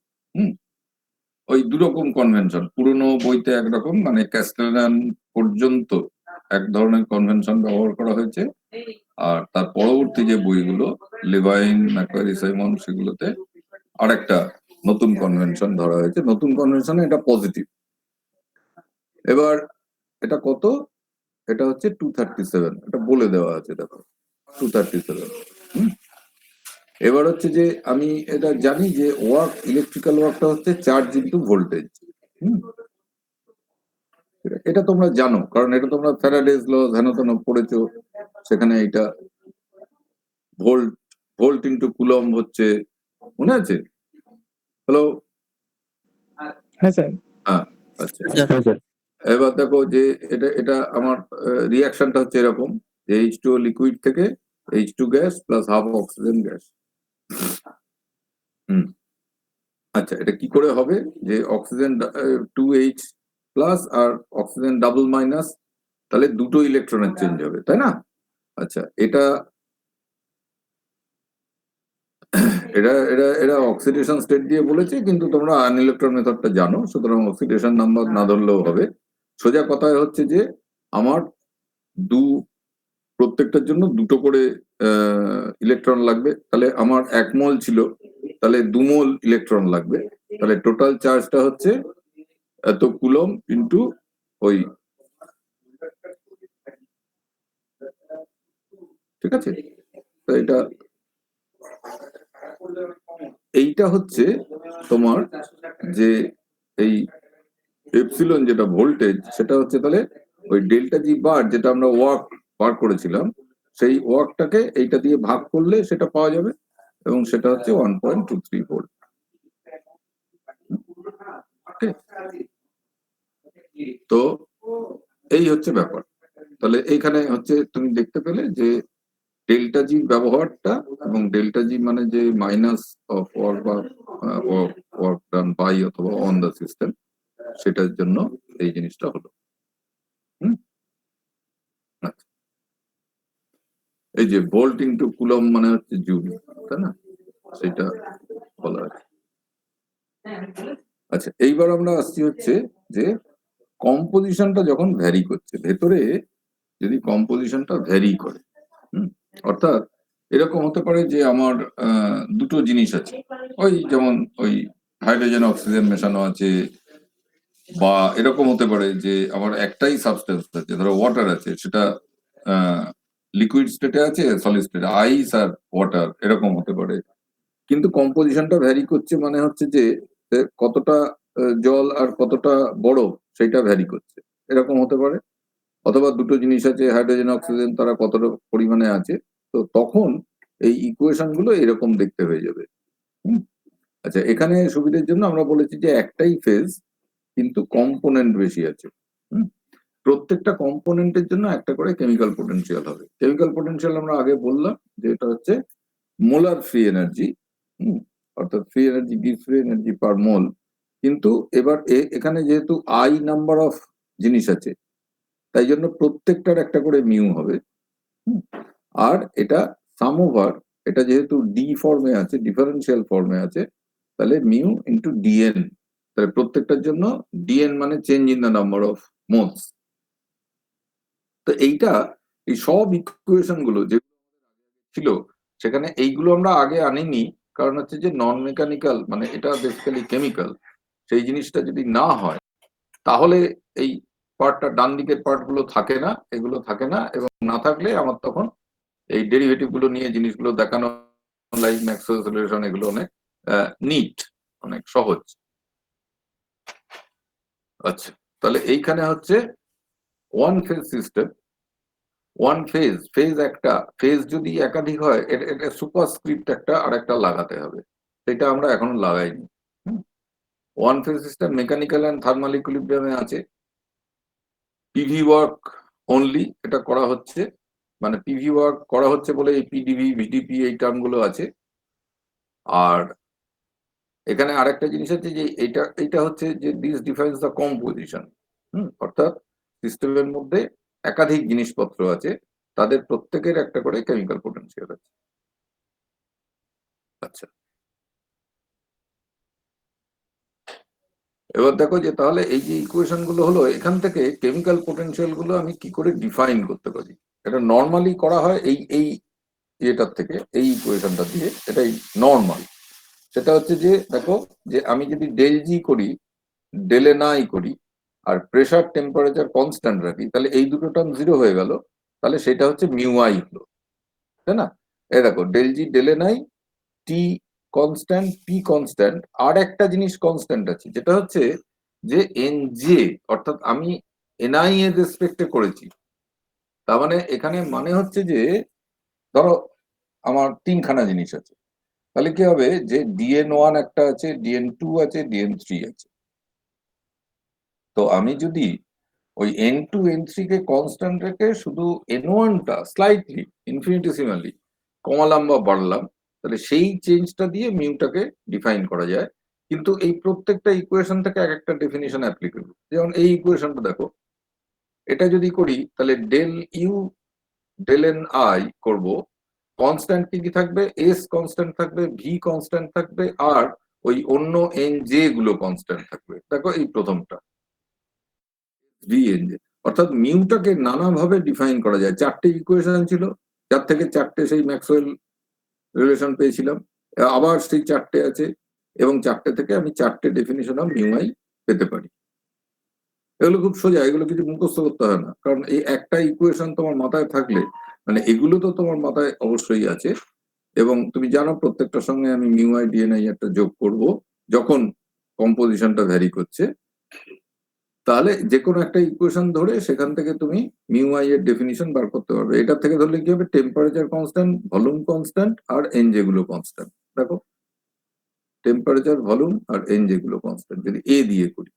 ওই দুরকম কনভেনশন, পুরনো বইতে একরকম মানে ক্যাস্টেলান পর্যন্ত এক ধরনের কনভেনশন ব্যবহার করা হয়েছে, আর তার পরবর্তী যে বইগুলো লেভাইন, ম্যাকোয়ারি, সাইমন, সেগুলোতে আরেকটা নতুন কনভেনশন ধরা হয়েছে। নতুন কনভেনশনে এটা পজিটিভ। এবার এটা কত, এটা হচ্ছে 237, এটা বলে দেওয়া আছে, দেখো 237। এবার হচ্ছে যে আমি এটা জানি যে ওয়ার্ক, ইলেকট্রিক্যাল ওয়ার্কটা হচ্ছে চার্জ ইনটু ভোল্টেজ। এটা তোমরা জানো, কারণ এটা তোমরা ফ্যারাডেজ ল ধ্যান পড়েছো, সেখানে এটা ভোল্ট ইনটু কুলম হচ্ছে, মনে আছে? হ্যালো, হ্যাঁ স্যার। হ্যাঁ, আচ্ছা। এবার দেখো যে এটা আমার রিয়াকশনটা হচ্ছে এরকম যে H2O লিকুইড থেকে H2 gas plus half oxygen gas. আচ্ছা, এটা কি করে হবে যে অক্সিজেন 2H প্লাস আর অক্সিজেন ডাবল মাইনাস, তাহলে দুটো ইলেকট্রনের চেঞ্জ হবে, তাই না? আচ্ছা, এটা অক্সিডেশন স্টেট দিয়ে বলেছে, কিন্তু তোমরা আয়ন ইলেকট্রন মেথডটা জানো, সুতরাং অক্সিডেশন নাম্বার না ধরলেও হবে। সোজা কথায় হচ্ছে যে আমার প্রত্যেকটার জন্য দুটো করে ইলেকট্রন লাগবে, তাহলে আমার 1 মোল ছিল, তাহলে 2 মোল ইলেকট্রন লাগবে, তাহলে টোটাল চার্জটা হচ্ছে এত কুলম ইন্টু ওই, ঠিক আছে? তো এইটা হচ্ছে তোমার যে এই এপসিলন যেটা ভোল্টেজ, সেটা হচ্ছে তাহলে ওই ডেল্টা জি বার যেটা আমরা ওয়ার্ক বার করেছিলাম, সেই ওয়ার্কটাকে এইটা দিয়ে ভাগ করলে সেটা পাওয়া যাবে, এবং সেটা হচ্ছে 1.23 ভোল্ট। তো এই হচ্ছে ব্যাপার। তাহলে এইখানে হচ্ছে তুমি দেখতে পেলে যে ডেল্টা জি ব্যবহারটা, এবং ডেল্টা জি মানে যে মাইনাস অফ ওয়ার্ক বা ওয়ার্ক ডান বাই অথবা অন দা সিস্টেম, সেটার জন্য এই জিনিসটা হলো। আচ্ছা, এই যে ভোল্ট ইন্টু কুলম মানে হচ্ছে জুল, তাই না? সেটা বলা আছে। আচ্ছা, এইবার আমরা আসছি হচ্ছে যে কম্পোজিশনটা যখন ভ্যারি করছে, ভেতরে যদি কম্পোজিশনটা ভ্যারি করে, অর্থাৎ এরকম হতে পারে যে আমার দুটো জিনিস আছে, ওই যেমন ওই হাইড্রোজেন অক্সিজেন মেশানো আছে, বা এরকম হতে পারে যে আমার একটাই সাবস্টেন্স আছে, ধরো ওয়াটার আছে, সেটা লিকুইড স্টেটে আছে, সলিড স্টেটে, আইস আর ওয়াটার, এরকম হতে পারে। কিন্তু কম্পোজিশনটা ভ্যারি করছে মানে হচ্ছে যে কতটা জল আর কতটা বরফ, সেটা ভ্যারি করছে, এরকম হতে পারে। অথবা দুটো জিনিস আছে, হাইড্রোজেন অক্সিজেন, তারা কতটা পরিমাণে আছে, তো তখন এই ইকুয়েশন গুলো এরকম দেখতে হয়ে যাবে। আচ্ছা, এখানে সুবিধার জন্য আমরা বলেছি যে একটাই ফেজ, কিন্তু কম্পোনেন্ট বেশি আছে। প্রত্যেকটা কম্পোনেন্টের জন্য একটা করে কেমিক্যাল পোটেনশিয়াল হবে। কেমিক্যাল পোটেনশিয়াল আমরা আগে বললাম যে এটা হচ্ছে মোলার ফ্রি এনার্জি, অর্থাৎ ফ্রি এনার্জি ফ্রি এনার্জি পার মোল। কিন্তু এবার এখানে যেহেতু আই নাম্বার অফ জিনিস আছে, তাই জন্য প্রত্যেকটার একটা করে মিউ হবে। আর এটা সাম ওভার, এটা যেহেতু ডি ফর্মে আছে, ডিফারেন্সিয়াল ফর্মে আছে, তাহলে মিউ ইন্টু ডিএন। তাহলে প্রত্যেকটার জন্য ডিএন মানে change in the number of moles. তো এইটা এই সব ইকুয়েশন গুলো যে ছিল সেখানে এইগুলো আমরা আগে আনিনি, কারণ হচ্ছে যে নন মেকানিক্যাল মানে এটা বেসিক্যালি কেমিক্যাল, সেই জিনিসটা যদি না হয় তাহলে এই পার্টটা ডান দিকের পার্ট গুলো থাকে না, এগুলো থাকে না, এবং না থাকলে আমার তখন এই ডেরিভেটিভ গুলো নিয়ে জিনিসগুলো দেখানো লাইক ম্যাক্সওয়েল সলিউশন এগুলো অনেক নিট, অনেক সহজ। আচ্ছা, তাহলে এইখানে হচ্ছে one phase system. One phase, phase একটা, ফেজ যদি একাধিক হয় এটা সুপারস্ক্রিপ্ট একটা আর একটা লাগাতে হবে, সেটা আমরা এখনো লাগাইনি। One phase system mechanical and thermal ইকুইলিব্রিয়ামে আছে। পিভি ওয়ার্ক অনলি এটা করা হচ্ছে, মানে পিভি ওয়ার্ক করা হচ্ছে বলে এই পিডিভি ভিডিপি এই টার্মগুলো আছে। আর এখানে আরেকটা জিনিস আছে যে এইটা হচ্ছে যে দিস ডিফাইন্স দ্য কম্পোজিশন, অর্থাৎ সিস্টেমের মধ্যে একাধিক জিনিসপত্র আছে, তাদের প্রত্যেকের একটা করে কেমিক্যাল পোটেনশিয়াল আছে। আচ্ছা, এবার দেখো যে তাহলে এই যে ইকুয়েশন গুলো হলো, এখান থেকে কেমিক্যাল পোটেনশিয়াল গুলো আমি কি করে ডিফাইন করতে পারি। এটা নর্মালি করা হয় এই ইয়েটার থেকে, এই ইকুয়েশনটা দিয়ে, এটাই নর্মাল। সেটা হচ্ছে যে দেখো যে আমি যদি ডেল জি করি, ডেলে নাই করি, আর প্রেসার টেম্পারেচার কনস্ট্যান্ট রাখি, তাহলে এই দুটো টার্ম জিরো হয়ে গেল, তাহলে সেটা হচ্ছে মিউ আই হলো, তাই না? এই দেখো ডেল জি ডেলে নাই, টি কনস্ট্যান্ট, পি কনস্ট্যান্ট, আর একটা জিনিস কনস্ট্যান্ট আছে যেটা হচ্ছে যে এন জে, অর্থাৎ আমি এনআই এর রেসপেক্টে করেছি। তার মানে এখানে মানে হচ্ছে যে ধরো আমার তিনখানা জিনিস আছে, তাহলে কি হবে যে ডিএন ওয়ান একটা আছে, ডিএন টু আছে, ডিএন থ্রি আছে। তো আমি যদি ওই এন টু এন থ্রি কে কনস্ট্যান্ট রেখে শুধু এন ওয়ানটা স্লাইটলি ইনফিনিটেসিমালি কমালাম বা বাড়লাম, তাহলে সেই চেঞ্জটা দিয়ে মিউটাকে ডিফাইন করা যায়। কিন্তু এই প্রত্যেকটা ইকুয়েশন থেকে এক একটা ডেফিনিশন অ্যাপ্লিকেবল। যেমন এই ইকুয়েশনটা দেখো, এটা যদি করি তাহলে del U del N I করবো, কনস্ট্যান্ট কি কি থাকবে, এস কনস্ট্যান্ট থাকবে, ভি কনস্ট্যান্ট থাকবে, আর ওই অন্য এন জে গুলো কনস্ট্যান্ট থাকবে। দেখো এই প্রথমটা ভি এন জে, অর্থাৎ মিউটাকে নানাভাবে ডিফাইন করা যায়। চারটে ইকুয়েশন ছিল, যার থেকে চারটে সেই ম্যাক্সওয়েল রিলেশন পেয়েছিলাম, আবার সেই চারটে আছে, এবং চারটে থেকে আমি চারটে ডেফিনিশন অফ মিউ আই পেতে পারি। এগুলো খুব সোজা, এগুলো কিছু মুখস্থ করতে হয় না, কারণ এই একটা ইকুয়েশন তোমার মাথায় থাকলে, মানে এগুলো তো তোমার মাথায় অবশ্যই আছে, এবং তুমি জানো প্রত্যেকটার সঙ্গে আমি মিউ আই ডিএনআই একটা যোগ করব যখন কম্পোজিশনটা ভ্যারি করছে। তাহলে যে কোনো একটা ইকুয়েশন ধরে সেখান থেকে তুমি মিউ আই এর ডেফিনিশন বার করতে পারবে। এটা থেকে ধরলে কি হবে, টেম্পারেচার কনস্ট্যান্ট, ভলিউম কনস্ট্যান্ট, আর এন যেগুলো কনস্ট্যান্ট। দেখো টেম্পারেচার, ভলিউম আর এন যেগুলো কনস্ট্যান্ট যদি এ দিয়ে করি,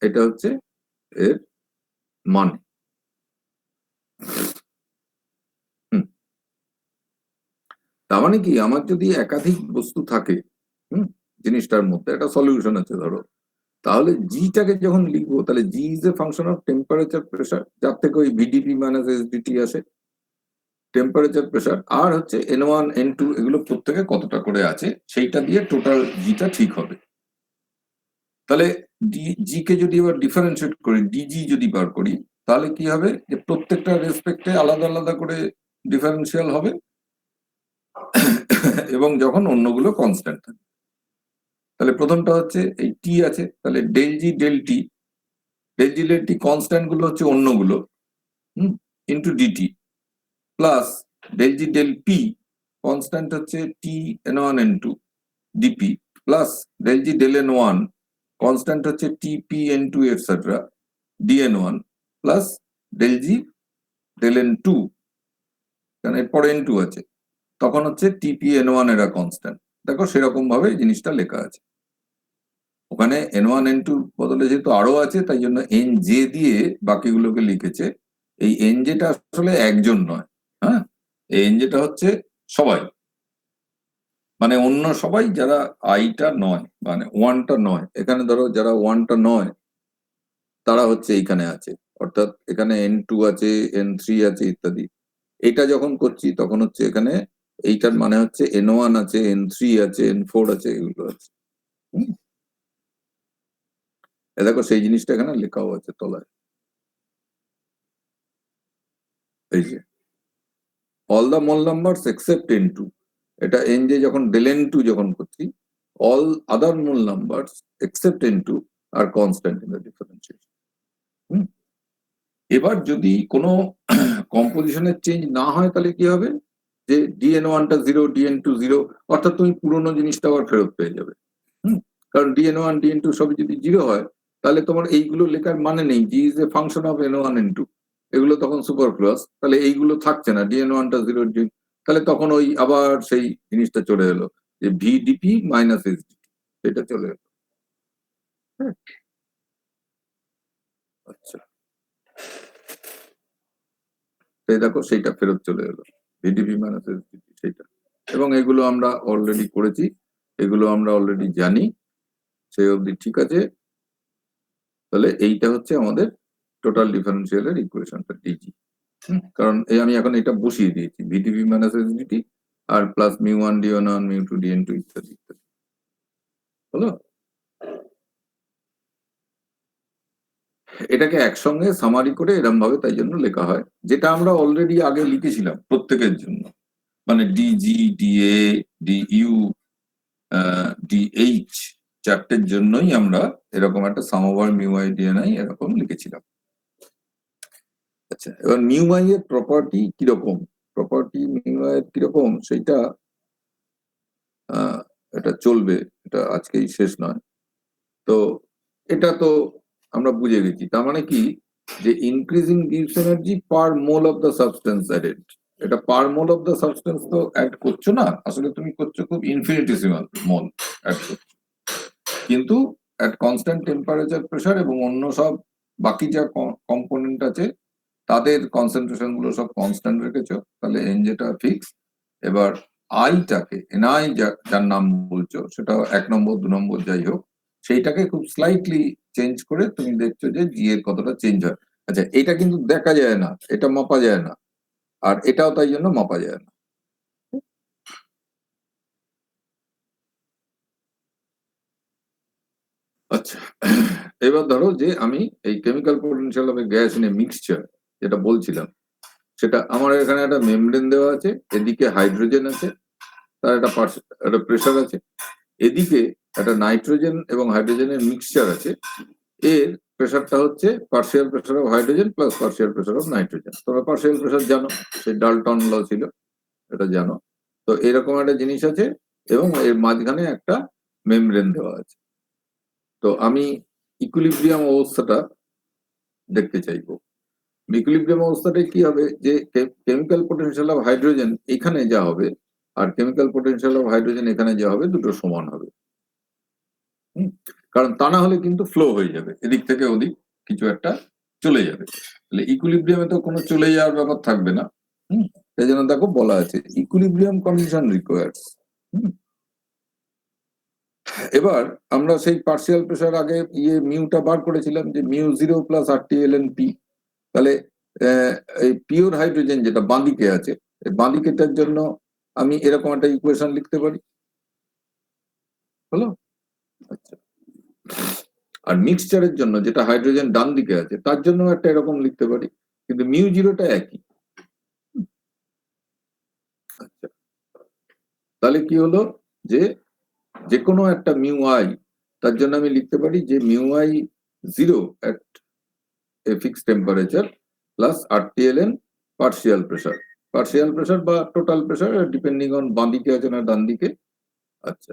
এটা হচ্ছে এর মানে। তার মানে কি, আমার যদি একাধিক বস্তু থাকে জিনিসটার মধ্যে একটা সলিউশন আছে ধরো, তাহলে জিটাকে যখন লিখবো তাহলে G is a function of temperature pressure, যার থেকে ওই ভিডিপি মাইনাস এসডিটি আসে, টেম্পারেচার প্রেসার, আর হচ্ছে এন ওয়ান এন টু এগুলো প্রত্যেকে কতটা করে আছে, সেইটা দিয়ে টোটাল জিটা ঠিক হবে। তাহলে জি কে যদি এবার ডিফারেন্সিয়েট করি, ডিজি যদি বার করি, তাহলে কি হবে যে প্রত্যেকটা রেসপেক্টে আলাদা আলাদা করে ডিফারেন্সিয়াল হবে, এবং যখন অন্যগুলো কনস্ট্যান্ট থাকে। তাহলে প্রথমটা হচ্ছে এই টি আছে, তাহলে del G del T, del G del T constant গুলো হচ্ছে অন্যগুলো, into dT, plus del G del P constant হচ্ছে T N one N two dP, plus del G del N one constant হচ্ছে T P N two etcetera dN one, plus del G del N two, কারণ এরপরে এন টু আছে, তখন হচ্ছে টিপি এন ওয়ান এরা কনস্ট্যান্ট। দেখো সেরকম ভাবে জিনিসটা লেখা আছে। ওখানে N1 N2 বদলে যেহেতু আরো আছে তাই জন্য NJ দিয়ে বাকিগুলোকে লিখেছে। এই NJ টা আসলে একজন নয়, হ্যাঁ, এই NJ টা হচ্ছে সবাই, মানে অন্য সবাই যারা আইটা নয়, মানে ওয়ানটা নয়। এখানে ধরো যারা ওয়ানটা নয় তারা হচ্ছে এইখানে আছে, অর্থাৎ এখানে N2 আছে, N3 আছে ইত্যাদি। এটা যখন করছি তখন হচ্ছে এখানে এইটার মানে হচ্ছে N1 আছে, N3 আছে, N4 আছে, এগুলো আছে। হুম? এ দেখো সেই জিনিসটা এখানে লেখাও আছে তলায়, এই যে all the mole numbers except N2, এটা NJ যখন del N2 যখন করছি, all other mole numbers except N2 আর কনস্ট্যান্ট ইন দ্য ডিফারেন্সিয়েশন। এবার যদি কোনো কম্পোজিশনের চেঞ্জ না হয় তাহলে কি হবে, যে DN1 টা 0, DN2 0, অর্থাৎ তুমি পুরোনো জিনিসটা আবার ফেরত পেয়ে যাবে। কারণ DN1 DN2 সবই যদি 0 হয় তাহলে তোমার এইগুলো লেখার মানে নেই, G is a function of N1 N2, এগুলো তখন সুপারফ্লুয়াস, তাহলে এইগুলো থাকছে না, DN1 টা 0, তাহলে তখন ওই আবার সেই জিনিসটা চলে এলো যে VDP মাইনাস SDT, সেটা চলে এলো। আচ্ছা, এই দেখো সেইটা ফেরত চলে এলো, VDP মাইনাস SDT সেইটা। এবং এগুলো আমরা অলরেডি করেছি, এগুলো আমরা অলরেডি জানি, সেই অবধি ঠিক আছে। তাহলে এইটা হচ্ছে আমাদের টোটাল ডিফারেন্সিয়ালের ইকুয়েশনটা DG। কারণ এই আমি এখন এটা বসিয়ে দিয়েছি, VDP মাইনাস SDT আর প্লাস μ1 d1 μ2 dn2 ইত্যাদি ইত্যাদি। হলো, এটাকে একসঙ্গে সামারি করে এরম ভাবে তাই জন্য লেখা হয়, যেটা আমরা অলরেডি আগে লিখেছিলাম প্রত্যেকের জন্য, মানে DG DA DU DH চারটের জন্যই আমরা এরকম একটা সাম ওভার μi dni এরকম লিখেছিলাম। আচ্ছা, এবার μi এর প্রপার্টি কিরকম, প্রপার্টি μi এর কিরকম সেইটা এটা চলবে, এটা আজকেই শেষ নয়। তো এটা তো আমরা বুঝে গেছি, তার মানে কি, যে increasing gives energy per mole of the substance added. এটা পার মোল অফ দ্য সাবস্টেন্স তো অ্যাড করছো না, আসলে তুমি করছো খুব ইনফিনিটেসিমাল মোল অ্যাড করছো, কিন্তু অ্যাট কনস্ট্যান্ট টেম্পারেচার প্রেসার এবং অন্য সব বাকি যা কম্পোনেন্ট আছে তাদের কনসেন্ট্রেশন গুলো সব কনস্ট্যান্ট রেখেছো, তাহলে এন যেটা ফিক্স। এবার আইটাকে এনআই যার নাম বলছো সেটা 1 নম্বর 2 নম্বর যাই হোক, সেইটাকে খুব স্লাইটলি চেঞ্জ করে তুমি দেখছো যে জি এর কতটা চেঞ্জ হয়। আচ্ছা, এটা কিন্তু দেখা যায় না, এটা মাপা যায় না, আর এটাও তাই জন্য মাপা যায় না। আচ্ছা, এবার ধরো যে আমি এই chemical potential of A gas in a mixture যেটা বলছিলাম, সেটা আমার এখানে একটা মেমব্রেন দেওয়া আছে, এদিকে হাইড্রোজেন আছে, তার একটা প্রেসার আছে, এদিকে একটা নাইট্রোজেন এবং হাইড্রোজেনের মিক্সচার আছে, এর প্রেসারটা হচ্ছে partial pressure of hydrogen plus partial pressure of nitrogen. তোমরা পার্শিয়াল প্রেসার জানো, সেই ডাল্টন ল ছিল, এটা জানো। তো এরকম একটা জিনিস আছে এবং এর মাঝখানে একটা মেমব্রেন দেওয়া আছে। তো আমি ইকুইলিব্রিয়াম অবস্থাটা দেখতে চাইবো। ইকুইলিব্রিয়াম অবস্থাটাই কি হবে, যে কেমিক্যাল পোটেনশিয়াল অফ হাইড্রোজেন এখানে যা হবে আর কেমিক্যাল পোটেনশিয়াল অফ হাইড্রোজেন এখানে যা হবে দুটো সমান হবে। কারণ তা না হলে কিন্তু ফ্লো হয়ে যাবে, এদিক থেকে ওদিক কিছু একটা চলে যাবে। তাহলে ইকুইলিব্রিয়ামে তো কোনো চলে যাওয়ার ব্যাপার থাকবে না। সেই জন্য দেখো বলা আছে ইকুইলিব্রিয়াম কন্ডিশন রিকোয়ার্স। এবার আমরা সেই পার্শিয়াল প্রেসার আগে মিউটা বার করেছিলাম যে μ0 প্লাস RT-ln-P। তাহলে এই পিওর হাইড্রোজেন যেটা বাঁদিকে আছে, বাঁদিকেটার জন্য আমি এরকম একটা ইকুয়েশন লিখতে পারি, হলো। আচ্ছা, আর মিক্সচারের জন্য যেটা হাইড্রোজেন ডান দিকে আছে তার জন্য একটা এরকম লিখতে পারি, কিন্তু μ0টা একই। আচ্ছা, তাহলে কি হলো, যে কোনো একটা μi তার জন্য আমি লিখতে পারি যে μi0 at a fixed temperature plus RT-ln partial pressure বা টোটাল প্রেসার ডিপেন্ডিং অন বাঁ দিকে আছে না ডান দিকে। আচ্ছা,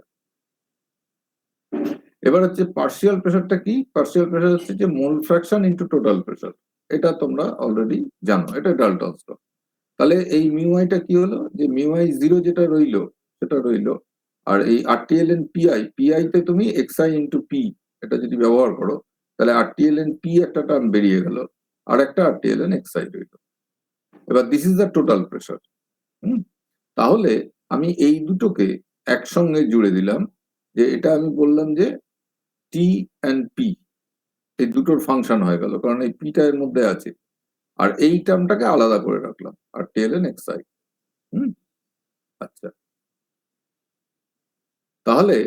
এবার হচ্ছে পার্শিয়াল প্রেসারটা কি, পার্শিয়াল প্রেসার হচ্ছে যে মোল ফ্র্যাকশন ইনটু টোটাল প্রেসার, এটা তোমরা অলরেডি জানো, এটা ডাল্টনস ল। তাহলে এই μiটা কি হলো, যে μi0 যেটা রইলো সেটা রইলো, আর এই RT-ln-Pi তে তুমি xi ইনটু p এটা যদি ব্যবহার করো তাহলে RTLN P একটা টার্ম বেরিয়ে গেল, আর একটা RTLN এক্সাইড হইল। এবার this is the total pressure. তাহলে আমি এই দুটোকে একসঙ্গে জুড়ে দিলাম, যে এটা আমি বললাম যে T and P এই দুটোর ফাংশন হয়ে গেল, কারণ এই পিটা এর মধ্যে আছে, আর এই টার্মটাকে আলাদা করে রাখলাম RTLN এক্সাইড। আচ্ছা, তাহলে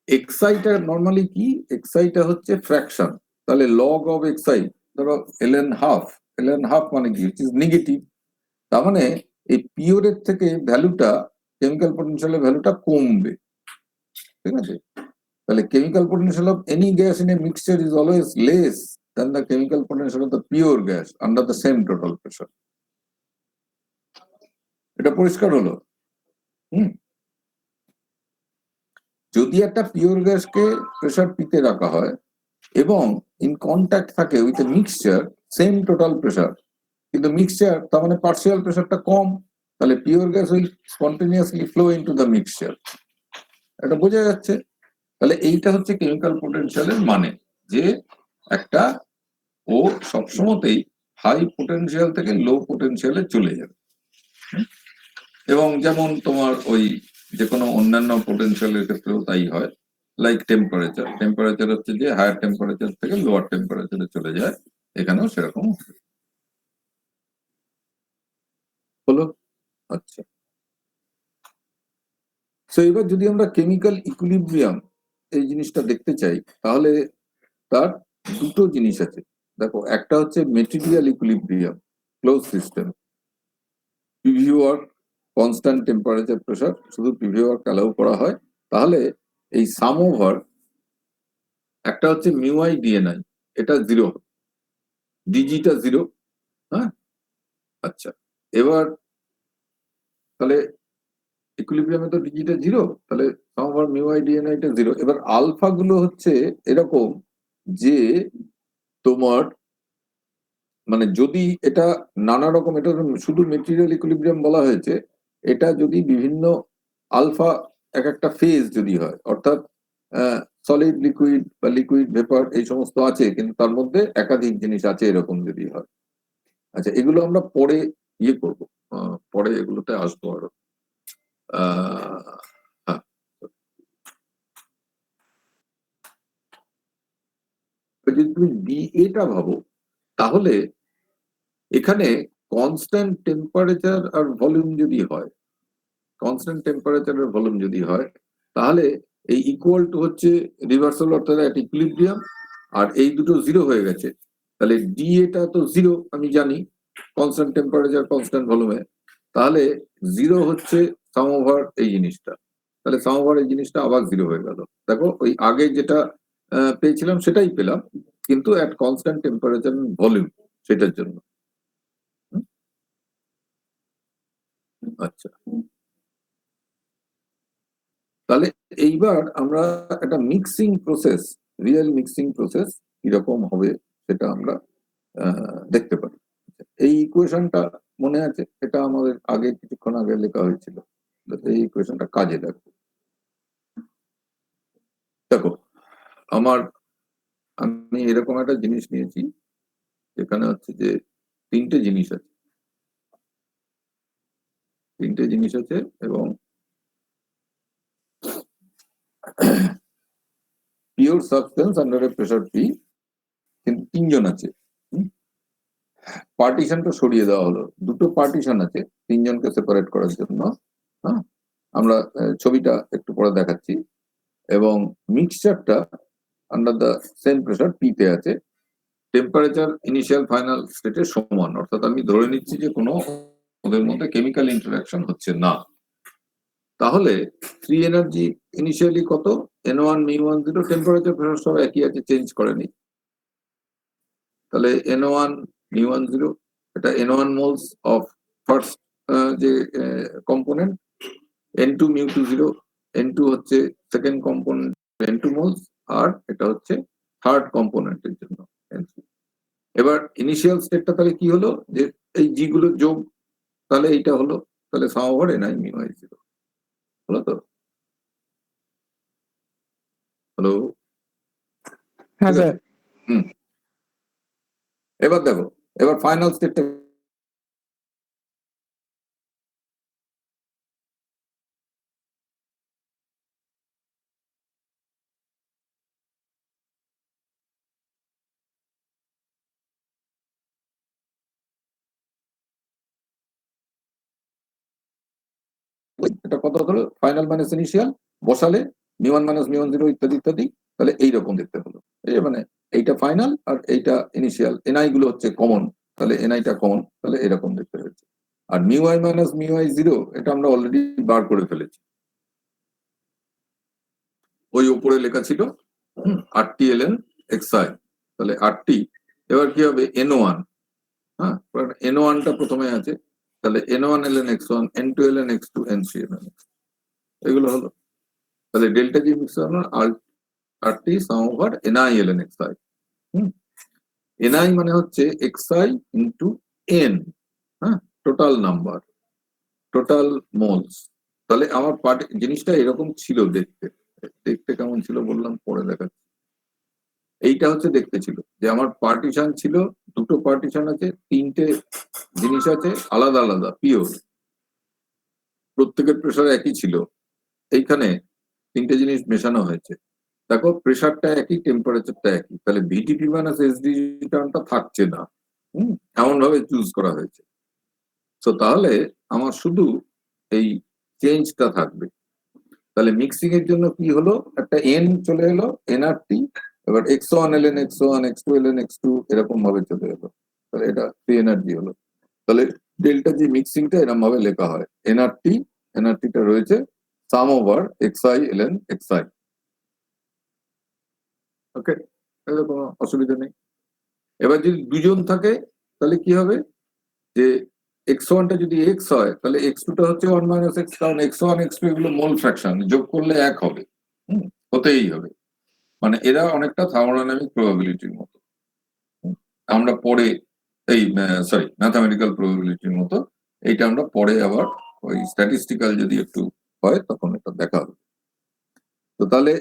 এক্সাইটা নর্মালি কি, এক্সাইটা হচ্ছে ফ্র্যাকশন। তাহলে লগ অফ এক্সাইট ধরো ln হাফ মানে কি, ইট ইজ নেগেটিভ। তার মানে এই পিওরের থেকে ভ্যালুটা, কেমিক্যাল পটেনশিয়ালের ভ্যালুটা কমবে, ঠিক আছে? তাহলে chemical potential of any gas in a mixture is always less than the chemical potential of the pure gas under the same total pressure. এটা পরিষ্কার হলো? যদি একটা পিওর গ্যাসকে প্রেসার পিতে রাখা হয় এবং ইন কন্ট্যাক্ট থাকে with a mixture same total pressure, কিন্তু মিক্সচার তার মানে পার্শিয়াল প্রেসারটা কম, তাহলে pure gas will spontaneously flow into the mixture. এটা বোঝা যাচ্ছে? তাহলে এইটা হচ্ছে কেমিক্যাল পোটেনশিয়ালের মানে, যে একটা ও সবসময়তেই হাই পোটেনশিয়াল থেকে লো পোটেনশিয়ালে চলে যাবে। এবং যেমন তোমার ওই যে কোনো অন্যান্য পোটেনশিয়ালের ক্ষেত্রেও তাই হয়, লাইক টেম্পারেচার হচ্ছে যে হায়ার টেম্পারেচার থেকে লোয়ার টেম্পারেচারে চলে যায়, এখানেও সেরকম হলো। আচ্ছা, তো এবার যদি আমরা কেমিক্যাল ইকুইলিব্রিয়াম এই জিনিসটা দেখতে চাই, তাহলে তার দুটো জিনিস আছে। দেখো, একটা হচ্ছে material equilibrium, close system, PV work, constant temperature pressure, শুধু পিভি ওয়ার্ক অ্যালাউ করা হয়। তাহলে এই সাম ওভার একটা হচ্ছে মিউআই ডিএনআই, এটা 0, ডিজিটা 0। হ্যাঁ, আচ্ছা, এবার তাহলে ইকুইলিব্রিয়ামে তো ডিজিটা 0, তাহলে সাম ওভার মিউআই ডিএনআইটা 0। এবার আলফা গুলো হচ্ছে এরকম যে তোমার মানে যদি এটা নানা রকম, এটা শুধু মেটেরিয়াল ইকুইলিব্রিয়াম বলা হয়েছে, এটা যদি বিভিন্ন আলফা এক একটা ফেজ যদি হয়, অর্থাৎ সলিড লিকুইড বা লিকুইড ভেপার এই সমস্ত আছে, কিন্তু তার মধ্যে একাধিক জিনিস আছে এরকম যদি হয়। আচ্ছা, এগুলো আমরা পরে ইয়ে করবো, পরে এগুলোতে আসবো আরো। হ্যাঁ, যদি তুমি ডিএটা ভাবো, তাহলে এখানে কনস্ট্যান্ট টেম্পারেচার আর ভলিউম যদি হয়, কনস্ট্যান্ট টেম্পারেচার আর ভলিউম যদি হয়, তাহলে এই ইকুয়াল টু হচ্ছে রিভার্সাল অর্থাৎ একটা ইকুইলিব্রিয়াম, আর এই দুটো 0 হয়ে গেছে। তাহলে ডি এটা তো 0 আমি জানি, কনস্ট্যান্ট টেম্পারেচার কনস্ট্যান্ট ভলিউমে, তাহলে 0 হচ্ছে সাম ওভার এই জিনিসটা, তাহলে সাম ওভার এই জিনিসটা আবার 0 হয়ে গেল। দেখো, ওই আগে যেটা পেয়েছিলাম সেটাই পেলাম, কিন্তু অ্যাট কনস্ট্যান্ট টেম্পারেচার ভলিউম, সেটার জন্য। আচ্ছা, তাহলে এইবার আমরা একটা mixing process, real mixing process কিরকম হবে সেটা আমরা দেখতে পারি। এই ইকুয়েশনটা মনে আছে, এটা আমাদের আগে কিছুক্ষণ আগে লেখা হয়েছিল, এই ইকুয়েশনটা কাজে দেখো। দেখো, আমি এরকম একটা জিনিস নিয়েছি, যেখানে হচ্ছে যে তিনটে জিনিস আছে এবং পিওর সাবস্টেন্স আন্ডার এ প্রেসার পি, কিন্তু 3 জন আছে। পার্টিশনটা সরিয়ে দেওয়া হলো, দুটো পার্টিশন আছে 3 জনকে সেপারেট করার জন্য। হ্যাঁ, আমরা ছবিটা একটু পরে দেখাচ্ছি। এবং মিক্সচারটা under the same pressure P তে আছে, টেম্পারেচার ইনিশিয়াল ফাইনাল স্টেটে সমান, অর্থাৎ আমি ধরে নিচ্ছি যে কোনো ওদের মধ্যে কেমিক্যাল ইন্টারঅ্যাকশন হচ্ছে না। তাহলে ফ্রি এনার্জি ইনিশিয়ালি কত, n1 μ1 0, টেম্পারেচার প্রেসার সব একই আছে, চেঞ্জ করেনি। তাহলে n1 μ1 0, এটা n1 মোলস অফ ফার্স্ট যে কম্পোনেন্ট, n2 μ2 0, n2 হচ্ছে সেকেন্ড কম্পোনেন্ট n2 মোলস, আর এটা হচ্ছে থার্ড কম্পোনেন্টের জন্য n3। এবার ইনিশিয়াল স্টেটটা তাহলে কি হলো, যে এই জি গুলো যোগ, তাহলে এইটা হলো, তাহলে সাম ওভার n1 μi 0 হলো তো। হ্যালো, হ্যাঁ ঠিক আছে? স্যার। এবার দেখো, এবার ফাইনাল স্টেপটা এটা কত হলো, ফাইনাল মাইনাস ইনিশিয়াল বসালে মিউ1 মাইনাস মিউ1 জিরো ইত্যাদি ইত্যাদি, তাহলে এইরকম দেখতে হলো। এই যে মানে এইটা ফাইনাল আর এইটা ইনিশিয়াল, এনআই গুলো হচ্ছে কমন, তাহলে এনআইটা কমন, তাহলে এরকম দেখতে হয়েছে। আর mu I minus mu I zero এটা আমরা অলরেডি বার করে ফেলেছি, ওই উপরে লেখা ছিল আরটি এলএন এক্সআই, তাহলে আরটি এবার কি হবে এন1, হ্যাঁ এন1টা প্রথমে আছে, তাহলে N one LN X one, N two LN X two, এন3 এলএন এগুলো হলো। তাহলে delta G mixer RT sum over NI LN XI. NI মানে হচ্ছে এক্সআই ইন্টু এন, হ্যাঁ টোটাল নাম্বার, টোটাল মোলস। তাহলে আমার জিনিসটা এরকম ছিল দেখতে, দেখতে কেমন ছিল বললাম পরে দেখাচ্ছি। এইটা হচ্ছে দেখতে ছিল যে আমার পার্টিশন ছিল, দুটো পার্টিশন আছে, তিনটে জিনিস আছে আলাদা আলাদা পিওর, প্রত্যেকের প্রেশার একই ছিল, এইখানে তিনটে জিনিস মেশানো হয়েছে। দেখো প্রেশারটা একই, টেম্পারেচারটা একই, তাহলে ভিটিপি মাইনাস এসডি টার্মটা থাকছে না, এমন ভাবে চুজ করা হয়েছে। তো তাহলে আমার শুধু এই চেঞ্জটা থাকবে। তাহলে মিক্সিং এর জন্য কি হলো, একটা এন চলে এলো এনআরটি, এবার এক্স1 এলএন এক্স1, এক্স2 এলএন এক্স2 এরকম ভাবে চলে এলো, তাহলে এটা ফ্রি এনার্জি হলো। তাহলে ডেল্টা জি মিক্সিংটা এরকম ভাবে লেখা হয়, এনআরটিটা রয়েছে সাম ওভার এক্সআই এলএন এক্সআই। ওকে, এটা কোনো অসুবিধা নেই। এবার যদি দুজন থাকে তাহলে কি হবে, যে x1টা যদি x হয় তাহলে x2টা হচ্ছে 1 মাইনাস x, কারণ x1 x2 এগুলো মোল ফ্র্যাকশন, যোগ করলে 1 হবে, হতেই হবে। মানে এরা অনেকটা থার্মোডাইনামিক প্রবাবিলিটির মতো, আমরা পরে এই সরি ম্যাথামেটিক্যাল প্রবাবিলিটির মতো, এইটা আমরা পরে আবার ওই স্ট্যাটিস্টিক্যাল যদি একটু হয় তখন এটা দেখা হবে। তো তাহলে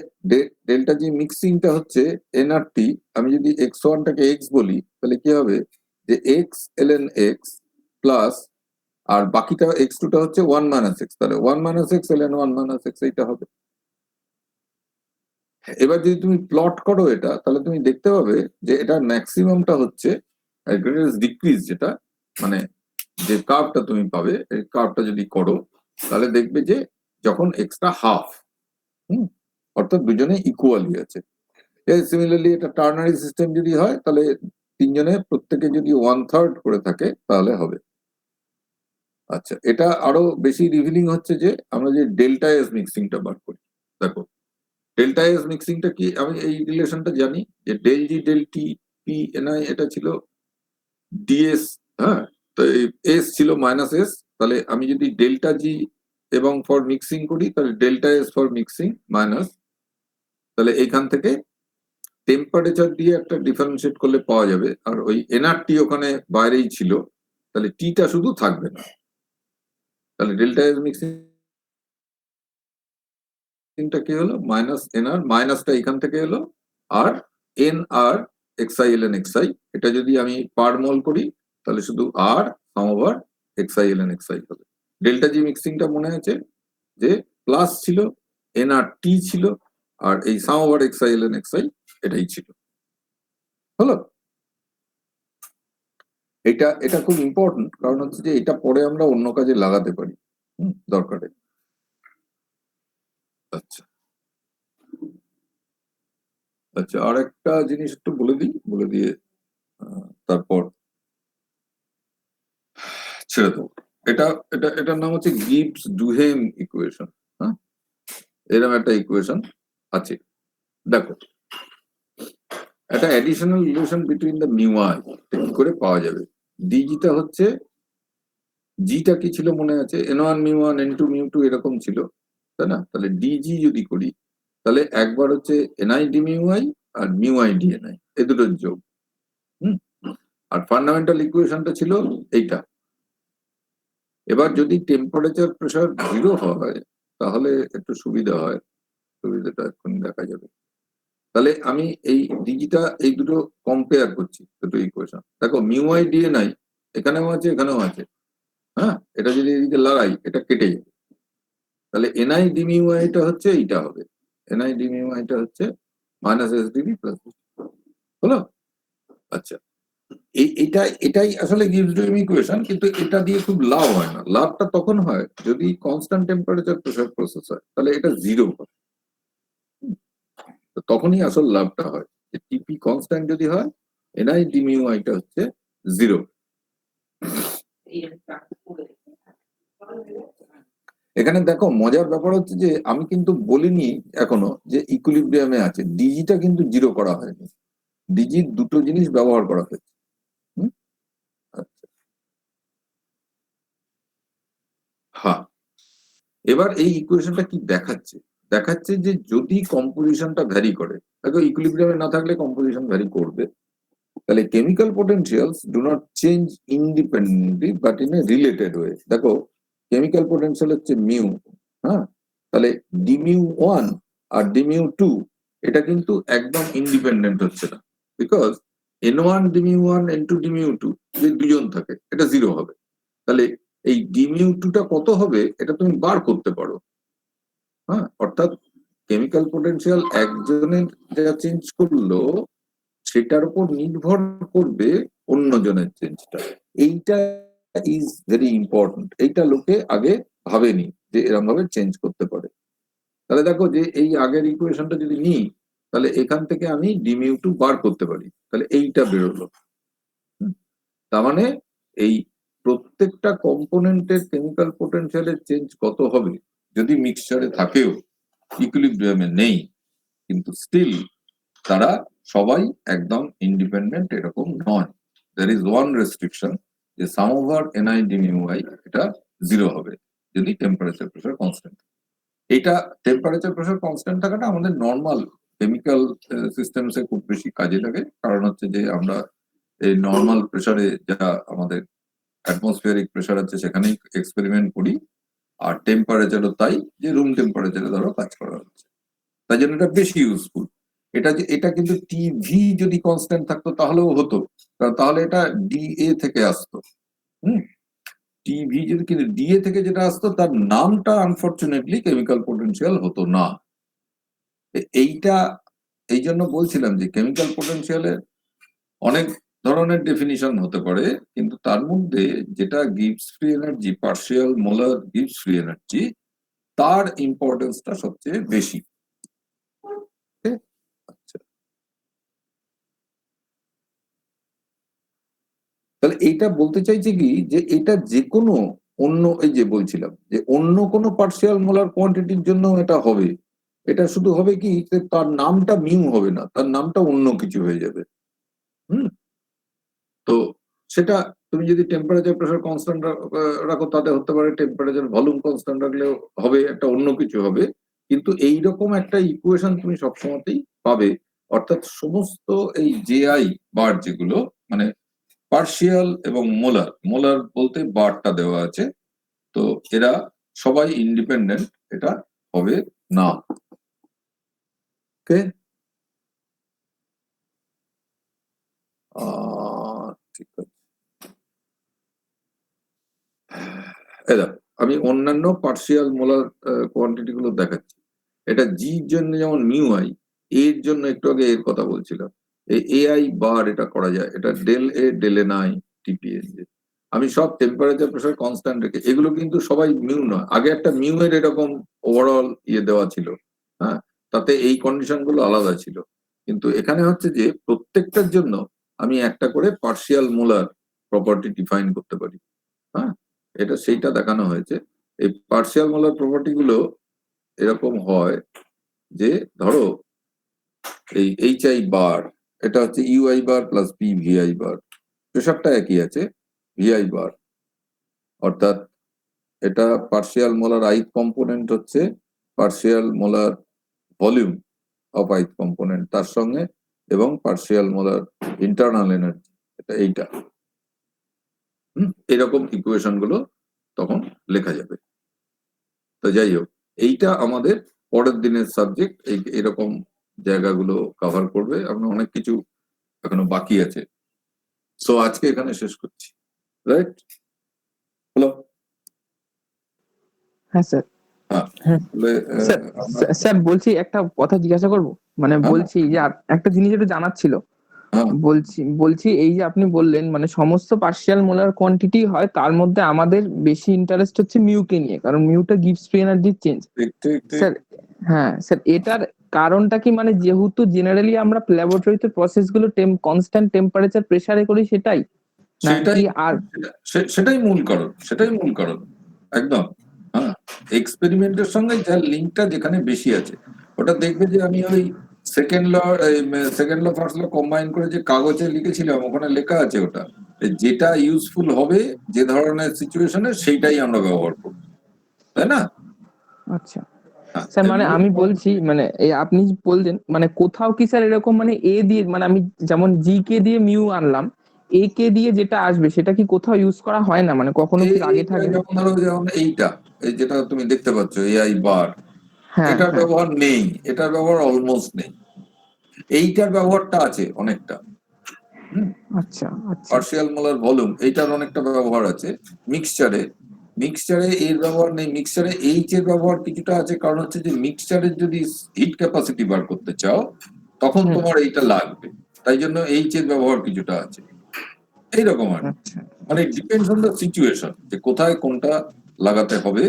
ডেল্টা জি মিক্সিংটা হচ্ছে এনআরটি, আমি যদি x1টাকে x বলি তাহলে কি হবে, যে এক্স এলএন এক্স প্লাস, আর বাকিটা x2টা হচ্ছে 1 মাইনাস এক্স, তাহলে 1 minus X LN 1 minus X এইটা হবে। এবার যদি তুমি প্লট করো এটা, তাহলে তুমি দেখতে পাবে যে এটা ম্যাক্সিমামটা হচ্ছে ডিক্রিজ, যেটা মানে যে কার্ভটা তুমি পাবে, এই কার্ভটা যদি করো তাহলে দেখবে যে যখন এক্সটা হাফ, অর্থাৎ দুজনে ইকুয়ালি আছে। সিমিলারলি এটা টার্নারি সিস্টেম যদি হয় তাহলে তিনজনে প্রত্যেকে যদি 1/3 করে থাকে তাহলে হবে। আচ্ছা, এটা আরো বেশি রিভিলিং হচ্ছে যে আমরা যে ডেল্টা এস মিক্সিংটা বার করি। দেখো ডেল্টা এস মিক্সিংটা কি, আমি এই রিলেশনটা জানি যে del G del T P NI এটা ছিল ডিএস, হ্যাঁ তো এই এস ছিল মাইনাস এস, তাহলে আমি যদি ডেল্টা জি এবং ফর মিক্সিং করি তাহলে delta S for mixing minus, তাহলে এইখান থেকে টেম্পারেচার দিয়ে একটা ডিফারেন্সিয়েট করলে পাওয়া যাবে, আর ওই এনআরটি ওখানে বাইরেই ছিল, তাহলে টিটা শুধু থাকবে না, তাহলে ডেল্টা এস মিক্সিংটা কি হলো মাইনাস এনআর, মাইনাসটা এখান থেকে এলো, আর এন আর এক্সআই এলএন এক্সআই, এটা যদি আমি পার মোল করি তাহলে শুধু আর সাম ওভার এক্সআই এলএন এক্সআই হবে। ডেল্টা জি মিক্সিংটা মনে আছে যে প্লাস ছিল, এনআর টি ছিল, আর এই সাম ওভার এক্সআই এলএন এক্সআই এটাই ছিল, হলো। এটা এটা খুব ইম্পর্টেন্ট, কারণ হচ্ছে যে এটা পরে আমরা অন্য কাজে লাগাতে পারি দরকারে। আচ্ছা আচ্ছা, আর একটা জিনিস একটু বলে দিই, বলে দিয়ে তারপর ছেড়ে দেবো। এটার নাম হচ্ছে গিবস ডুহেম ইকুয়েশন। হ্যাঁ, এরকম একটা ইকুয়েশন আছে। দেখো একটা additional relation between the mu I কি করে পাওয়া যাবে। ডিজিটা হচ্ছে, জিটা কি ছিল মনে আছে, n1 মিউ1 n2 মিউ2 এরকম ছিল, তাই না? তাহলে ডিজি যদি করি তাহলে একবার হচ্ছে এনআই ডি মিউ আই আর মিউ আই ডি এনআই, এই দুটোর যোগ। আর ফান্ডামেন্টাল ইকুয়েশনটা ছিল এইটা। এবার যদি টেম্পারেচার প্রেসার 0 হয় তাহলে একটু সুবিধা হয়, সুবিধাটা এখন দেখা যাবে। তাহলে আমি এই ডিজিটা এই দুটো কম্পেয়ার করছি, দুটো ইকুয়েশন। দেখো মিউ আই ডিএ নাই, এখানেও আছে এখানেও আছে। হ্যাঁ, এটা যদি এদিকে লাগাই এটা কেটে যাবে। তাহলে এনআই ডি মিউ আইটা হচ্ছে এইটা হবে, এনআই ডি মিউ আইটা হচ্ছে মাইনাস এস ডিবি প্লাস হলো। আচ্ছা, এটাই আসলে গিভস টু ইকুয়েশন, কিন্তু এটা দিয়ে খুব লাভ হয় না। লাভটা তখন হয় যদি কনস্ট্যান্ট টেম্পারেচার প্রেসার প্রসেস হয়, তাহলে এটা জিরো হয়। তো তখনই আসল লাভটা হয়, যে টিপি কনস্ট্যান্ট যদি হয়, এনআই ডি মিউ আইটা হচ্ছে জিরো। এখানে দেখো মজার ব্যাপার হচ্ছে যে আমি কিন্তু বলিনি এখনো যে ইকুইলিব্রিয়ামে আছে, ডিজিটা কিন্তু জিরো করা হয়নি, ডিজির দুটো জিনিস ব্যবহার করা হয়েছে। আচ্ছা, হ্যাঁ, এবার এই ইকুয়েশনটা কি দেখাচ্ছে? দেখাচ্ছে যে যদি কম্পোজিশনটা ভ্যারি করে, দেখো ইকুইলিব্রিয়ামে না থাকলে কম্পোজিশন ভ্যারি করবে, তাহলে chemical potentials do not change independently but in a related way. দেখো কেমিক্যাল পোটেনশিয়াল হচ্ছে মিউ, হ্যাঁ, তাহলে ডিমিউ 1 আর ডিমিউ 2 এটা কিন্তু একদম ইন্ডিপেন্ডেন্ট হচ্ছে না, বিকজ n1 ডিমিউ 1 n2 ডিমিউ 2 যে দুজন থাকে এটা জিরো হবে। তাহলে এই ডিমিউ 2টা কত হবে এটা তুমি বার করতে পারো। হ্যাঁ, অর্থাৎ কেমিক্যাল পোটেনশিয়াল একজনের যা চেঞ্জ করলো সেটার উপর নির্ভর করবে অন্যজনের চেঞ্জটা। এইটা ইজ ভেরি ইম্পর্টেন্ট, এইটা লোকে আগে ভাবেনি যে এরকম ভাবে চেঞ্জ করতে পারে। তাহলে দেখো যে এই আগের ইকুয়েশনটা যদি নিই, তাহলে এখান থেকে আমি ডিমিউ 2 বার করতে পারি, তাহলে এইটা বেরোলো। তার মানে এই প্রত্যেকটা কম্পোনেন্টের কেমিক্যাল পোটেনশিয়ালের চেঞ্জ কত হবে যদি মিক্সচারে থাকেও, ইকুইলিব্রিয়ামে নেই, কিন্তু স্টিল তারা সবাই একদম ইন্ডিপেন্ডেন্ট এরকম নয়। there is one restriction, যে sum over NI D mu I এটা জিরো হবে যদি টেম্পারেচার প্রেসার কনস্ট্যান্ট। এটা টেম্পারেচার প্রেসার কনস্ট্যান্ট থাকাটা আমাদের নর্মাল কেমিক্যাল সিস্টেমসে খুব বেশি কাজে লাগে, কারণ হচ্ছে যে আমরা এই নর্মাল প্রেসারে যা আমাদের অ্যাটমসফিয়ারিক প্রেসার আছে সেখানেই এক্সপেরিমেন্ট করি, আর টেম্পারেচারও তাই, যে রুম টেম্পারেচারে ধরো কাজ করা হচ্ছে, তাই জন্য এটা বেশি ইউজফুল। এটা কিন্তু টিভি যদি কনস্ট্যান্ট থাকতো তাহলেও হতো, কারণ তাহলে এটা ডিএ থেকে আসতো। টিভি যদি কিন্তু ডিএ থেকে যেটা আসতো তার নামটা আনফরচুনেটলি কেমিক্যাল পোটেনশিয়াল হতো না। এইটা এই জন্য বলছিলাম যে কেমিক্যাল পোটেনশিয়ালের অনেক ধরনের ডেফিনিশন হতে পারে, কিন্তু তার মধ্যে যেটা gives free energy, partial molar gives free energy, তার ইম্পর্টেন্সটা সবচেয়ে বেশি। আচ্ছা, তাহলে এইটা বলতে চাইছে কি যে এটা যে কোনো অন্য, এই যে বলছিলাম যে অন্য কোনো পার্শিয়াল মোলার কোয়ান্টিটির জন্য এটা হবে, এটা শুধু হবে কি যে তার নামটা মিউ হবে না, তার নামটা অন্য কিছু হয়ে যাবে। তো সেটা তুমি যদি টেম্পারেচার প্রেসার কনস্ট্যান্ট রাখো তাতে হতে পারে, টেম্পারেচার ভলিউম কনস্ট্যান্ট রাখলেও হবে, একটা অন্য কিছু হবে। কিন্তু এইরকম একটা ইকুয়েশন তুমি সবসময়তেই পাবে, অর্থাৎ সমস্ত এই জেআই বার যেগুলো মানে পার্শিয়াল এবং মোলার, মোলার বলতে বারটা দেওয়া আছে, তো এরা সবাই ইন্ডিপেন্ডেন্ট, এটা হবে না। ওকে, ঠিক আছে। আমি অন্যান্য পার্শিয়াল মোলার কোয়ান্টিটি গুলো দেখাচ্ছি। এটা জির জন্য যেমন মিউ আই, এর জন্য একটু আগে এর কথা বলছিলাম, এআই বার এটা করা যায়, এটা del A del N I TPN. আমি সব টেম্পারেচার প্রেসার কনস্ট্যান্ট রেখে, এগুলো কিন্তু সবাই মিউ নয়, আগে একটা মিউ এর এরকম ওভারঅল দেওয়া ছিল, হ্যাঁ, তাতে এই কন্ডিশন গুলো আলাদা ছিল। কিন্তু এখানে হচ্ছে যে প্রত্যেকটার জন্য আমি একটা করে পার্শিয়াল মোলার প্রপার্টি ডিফাইন করতে পারি। হ্যাঁ, এটা সেইটা দেখানো হয়েছে। এই পার্শিয়াল মোলার প্রপার্টি গুলো এরকম হয় যে ধরো এই এইচ আই বার, এটা হচ্ছে UI bar plus P VI bar, প্রেসারটা একই আছে ভিআই বার, অর্থাৎ এটা পার্শিয়াল মোলার আইথ কম্পোনেন্ট হচ্ছে partial molar volume of ith component তার সঙ্গে, এবং পার্শিয়াল মোলার ইন্টারনাল এনার্জি, এটা এইটা। এরকম ইকুয়েশন গুলো তখন লেখা যাবে। তো যাই হোক, এইটা আমাদের পরের দিনের সাবজেক্ট, এরকম জায়গাগুলো কভার করবে, আপনার অনেক কিছু এখনো বাকি আছে। সো আজকে এখানে শেষ করছি, রাইট? হ্যালো, হ্যাঁ স্যার। হ্যাঁ। তাহলে স্যার স্যার বলছি একটা কথা জিজ্ঞাসা করব, মানে হ্যাঁ। বলছি যে একটা জিনিস একটু জানার ছিল। হ্যাঁ, বলছি এই যে আপনি বললেন মানে সমস্ত পার্শিয়াল মোলার কোয়ান্টিটি হয়, তার মধ্যে আমাদের বেশি ইন্টারেস্ট হচ্ছে মিউকে নিয়ে, কারণ মিউটা গিভস ফ্রি এনার্জি চেঞ্জ। ঠিক ঠিক ঠিক। স্যার হ্যাঁ স্যার, এটার কারণটা কি মানে যেহেতু জেনারেলি আমরা ল্যাবরেটরিতে প্রসেস গুলো কনস্ট্যান্ট টেম্পারেচার প্রেসারে করি সেটাই, সেটাই নাকি আর সেটাই মূল কারণ, সেটাই মূল কারণ একদম। হ্যাঁ, এক্সপেরিমেন্টের সঙ্গে যার লিঙ্কটা যেখানে বেশি আছে, ওটা দেখবে যে আমি ওই second law first law combine করে যে কাগজে লিখেছিলাম, ওখানে লেখা আছে ওটা যেটা ইউজফুল হবে যে ধরনের সিচুয়েশনে সেইটাই আমরা ব্যবহার করবো, তাই না? আচ্ছা হ্যাঁ, স্যার, মানে আমি বলছি মানে এই আপনি বললেন মানে কোথাও কি স্যার এরকম মানে এ দিয়ে মানে আমি যেমন জি কে দিয়ে মিউ আনলাম, এ কে দিয়ে যেটা আসবে সেটা কি কোথাও ইউজ করা হয় না, মানে কখনো কি আগে এইটা থাকে? যেমন ধরো, যেমন এইটা, এই যেটা তুমি দেখতে পাচ্ছ এআই বার, হ্যাঁ এটার হ্যাঁ। ব্যবহার নেই, এটার ব্যবহার অলমোস্ট নেই। এইটার ব্যবহারটা আছে অনেকটা। আচ্ছা আচ্ছা পার্শিয়াল মোলার ভলিউম এইটার অনেকটা ব্যবহার আছে। মিক্সচারে এর ব্যবহার নেই। মিক্সচারে এইচ এর ব্যবহার কিছুটা আছে, কারণ হচ্ছে যে মিক্সচারের যদি হিট ক্যাপাসিটি বার করতে চাও তখন হুম। তোমার এইটা লাগবে, তাই জন্য এইচ এর ব্যবহার কিছুটা আছে। এইরকম আর কি। আচ্ছা মানে ডিপেন্ডস অন দ্য সিচুয়েশন, যে কোথায় কোনটা লাগাতে হবে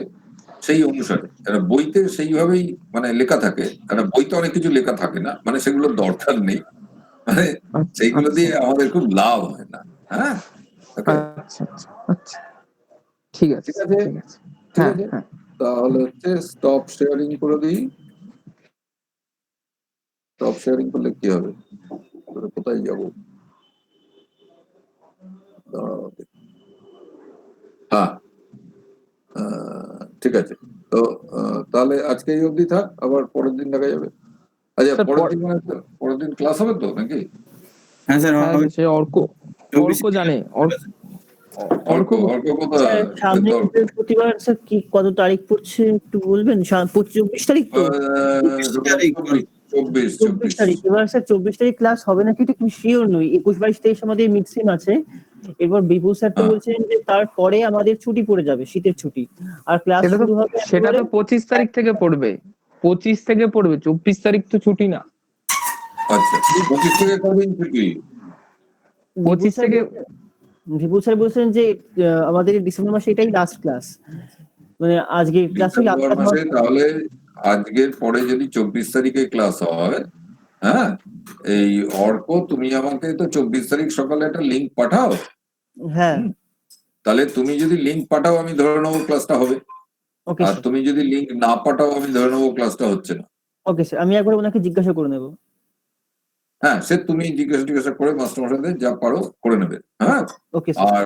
সেই অনুসারে। একটা বইতে সেইভাবেই মানে লেখা থাকে, একটা বইতে অনেক কিছু লেখা থাকে না, মানে সেগুলোর দরকার নেই, মানে আচ্ছা সেইগুলো দিয়ে আমাদের খুব লাভ হয় না। হ্যাঁ, ওকে, আচ্ছা আচ্ছা আচ্ছা, ঠিক আছে ঠিক আছে, ঠিক আছে। ঠিক হ্যাঁ আছে। হ্যাঁ। তাহলে হচ্ছে স্টপ শেয়ারিং করে দিই। স্টপ শেয়ারিং করলে কি হবে? কোথায় যাবো? দাঁড়াও দেখি। হ্যাঁ, ঠিক আছে। তো তাহলে আজকে এই অবধি থাক, আবার পরের দিন দেখা যাবে। আচ্ছা, স্যার পরের দিন ক্লাস হবে তো নাকি? হ্যাঁ স্যার, হ্যাঁ সে অর্ক জানে, অর্ক কোথায়? স্যার সামনে তো, বৃহস্পতিবার স্যার কি কত তারিখ পড়ছে একটু বলবেন? 24 তারিখ তো? 24 তারিখ। এবার স্যার 24 তারিখ ক্লাস হবে নাকি এটা কি শিওর নই। 21, 22, 23 আমাদের মিক্সিং আছে। এরপর বিপুল স্যার তো হ্যাঁ। বলছেন যে তারপরে আমাদের ছুটি পড়ে যাবে, শীতের ছুটি, আর ক্লাস শুরু হবে সেটা তো 25 তারিখ থেকে পড়বে, 25 থেকে পড়বে, 24 তারিখ তো ছুটি না। আচ্ছা, 25 থেকে কদিন ছুটি? 25 থেকে বিপুল স্যার বলছেন যে আমাদের ডিসেম্বর মাসে এটাই লাস্ট ক্লাস, মানে আজকে ক্লাস ডিসেম্বর মাসে তাহলে আজকের পরে যদি 24 তারিখে ক্লাস হয়, হ্যাঁ, এই অর্ক তুমি আমাকে তো 24 তারিখ সকালে একটা লিংক পাঠাও। হ্যাঁ তাহলে তুমি যদি লিংক পাঠাও আমি ধরে নেবো ক্লাসটা হবে, ওকে আর স্যার। তুমি যদি লিংক না পাঠাও আমি ধরে নেবো ক্লাসটা হচ্ছে না। ওকে স্যার, আমি একবার ওনাকে জিজ্ঞাসা করে নেবো। হ্যাঁ, সে তুমি জিজ্ঞাসা করে মাস্টারমশাইদের যা পারো করে নেবে। হ্যাঁ, ওকে স্যার। আর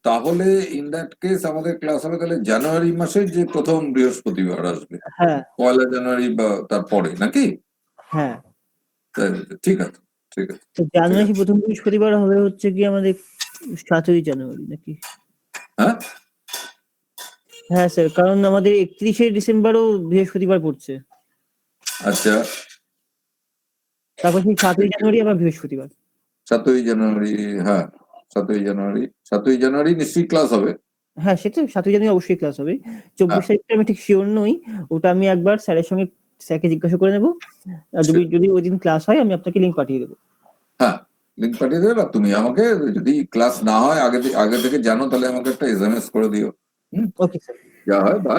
তাহলে ইন দ্যাট কেস আমাদের ক্লাস হবে তাহলে জানুয়ারি মাসে যে প্রথম বৃহস্পতিবার আসবে, হ্যাঁ 1 জানুয়ারি বা তারপরে নাকি? হ্যাঁ। ঠিক আছে, ঠিক আছে। তো জানুয়ারি প্রথম বৃহস্পতিবার হবে হচ্ছে কি আমাদের 7ই জানুয়ারি নাকি? হ্যাঁ, হ্যাঁ স্যার, কারণ আমাদের 31শে ডিসেম্বরও বৃহস্পতিবার পড়ছে, আচ্ছা, তারপর সেই 7ই জানুয়ারি আবার বৃহস্পতিবার। 7ই জানুয়ারি, হ্যাঁ 7ই জানুয়ারি নিশ্চয়ই ক্লাস হবে। হ্যাঁ সেটা 7ই জানুয়ারি অবশ্যই ক্লাস হবে। 24 তারিখটা আমি ঠিক শিওর নই, ওটা আমি একবার স্যারের সঙ্গে স্যারকে জিজ্ঞাসা করে নেবো। আর যদি ওই দিন ক্লাস হয় আমি আপনাকে লিঙ্ক পাঠিয়ে দেবো। হ্যাঁ, লিঙ্ক পাঠিয়ে দেবে, আর তুমি আমাকে যদি ক্লাস না হয় আগে থেকে জানো তাহলে আমাকে একটা SMS করে দিও। Okay sir. যা হয় বা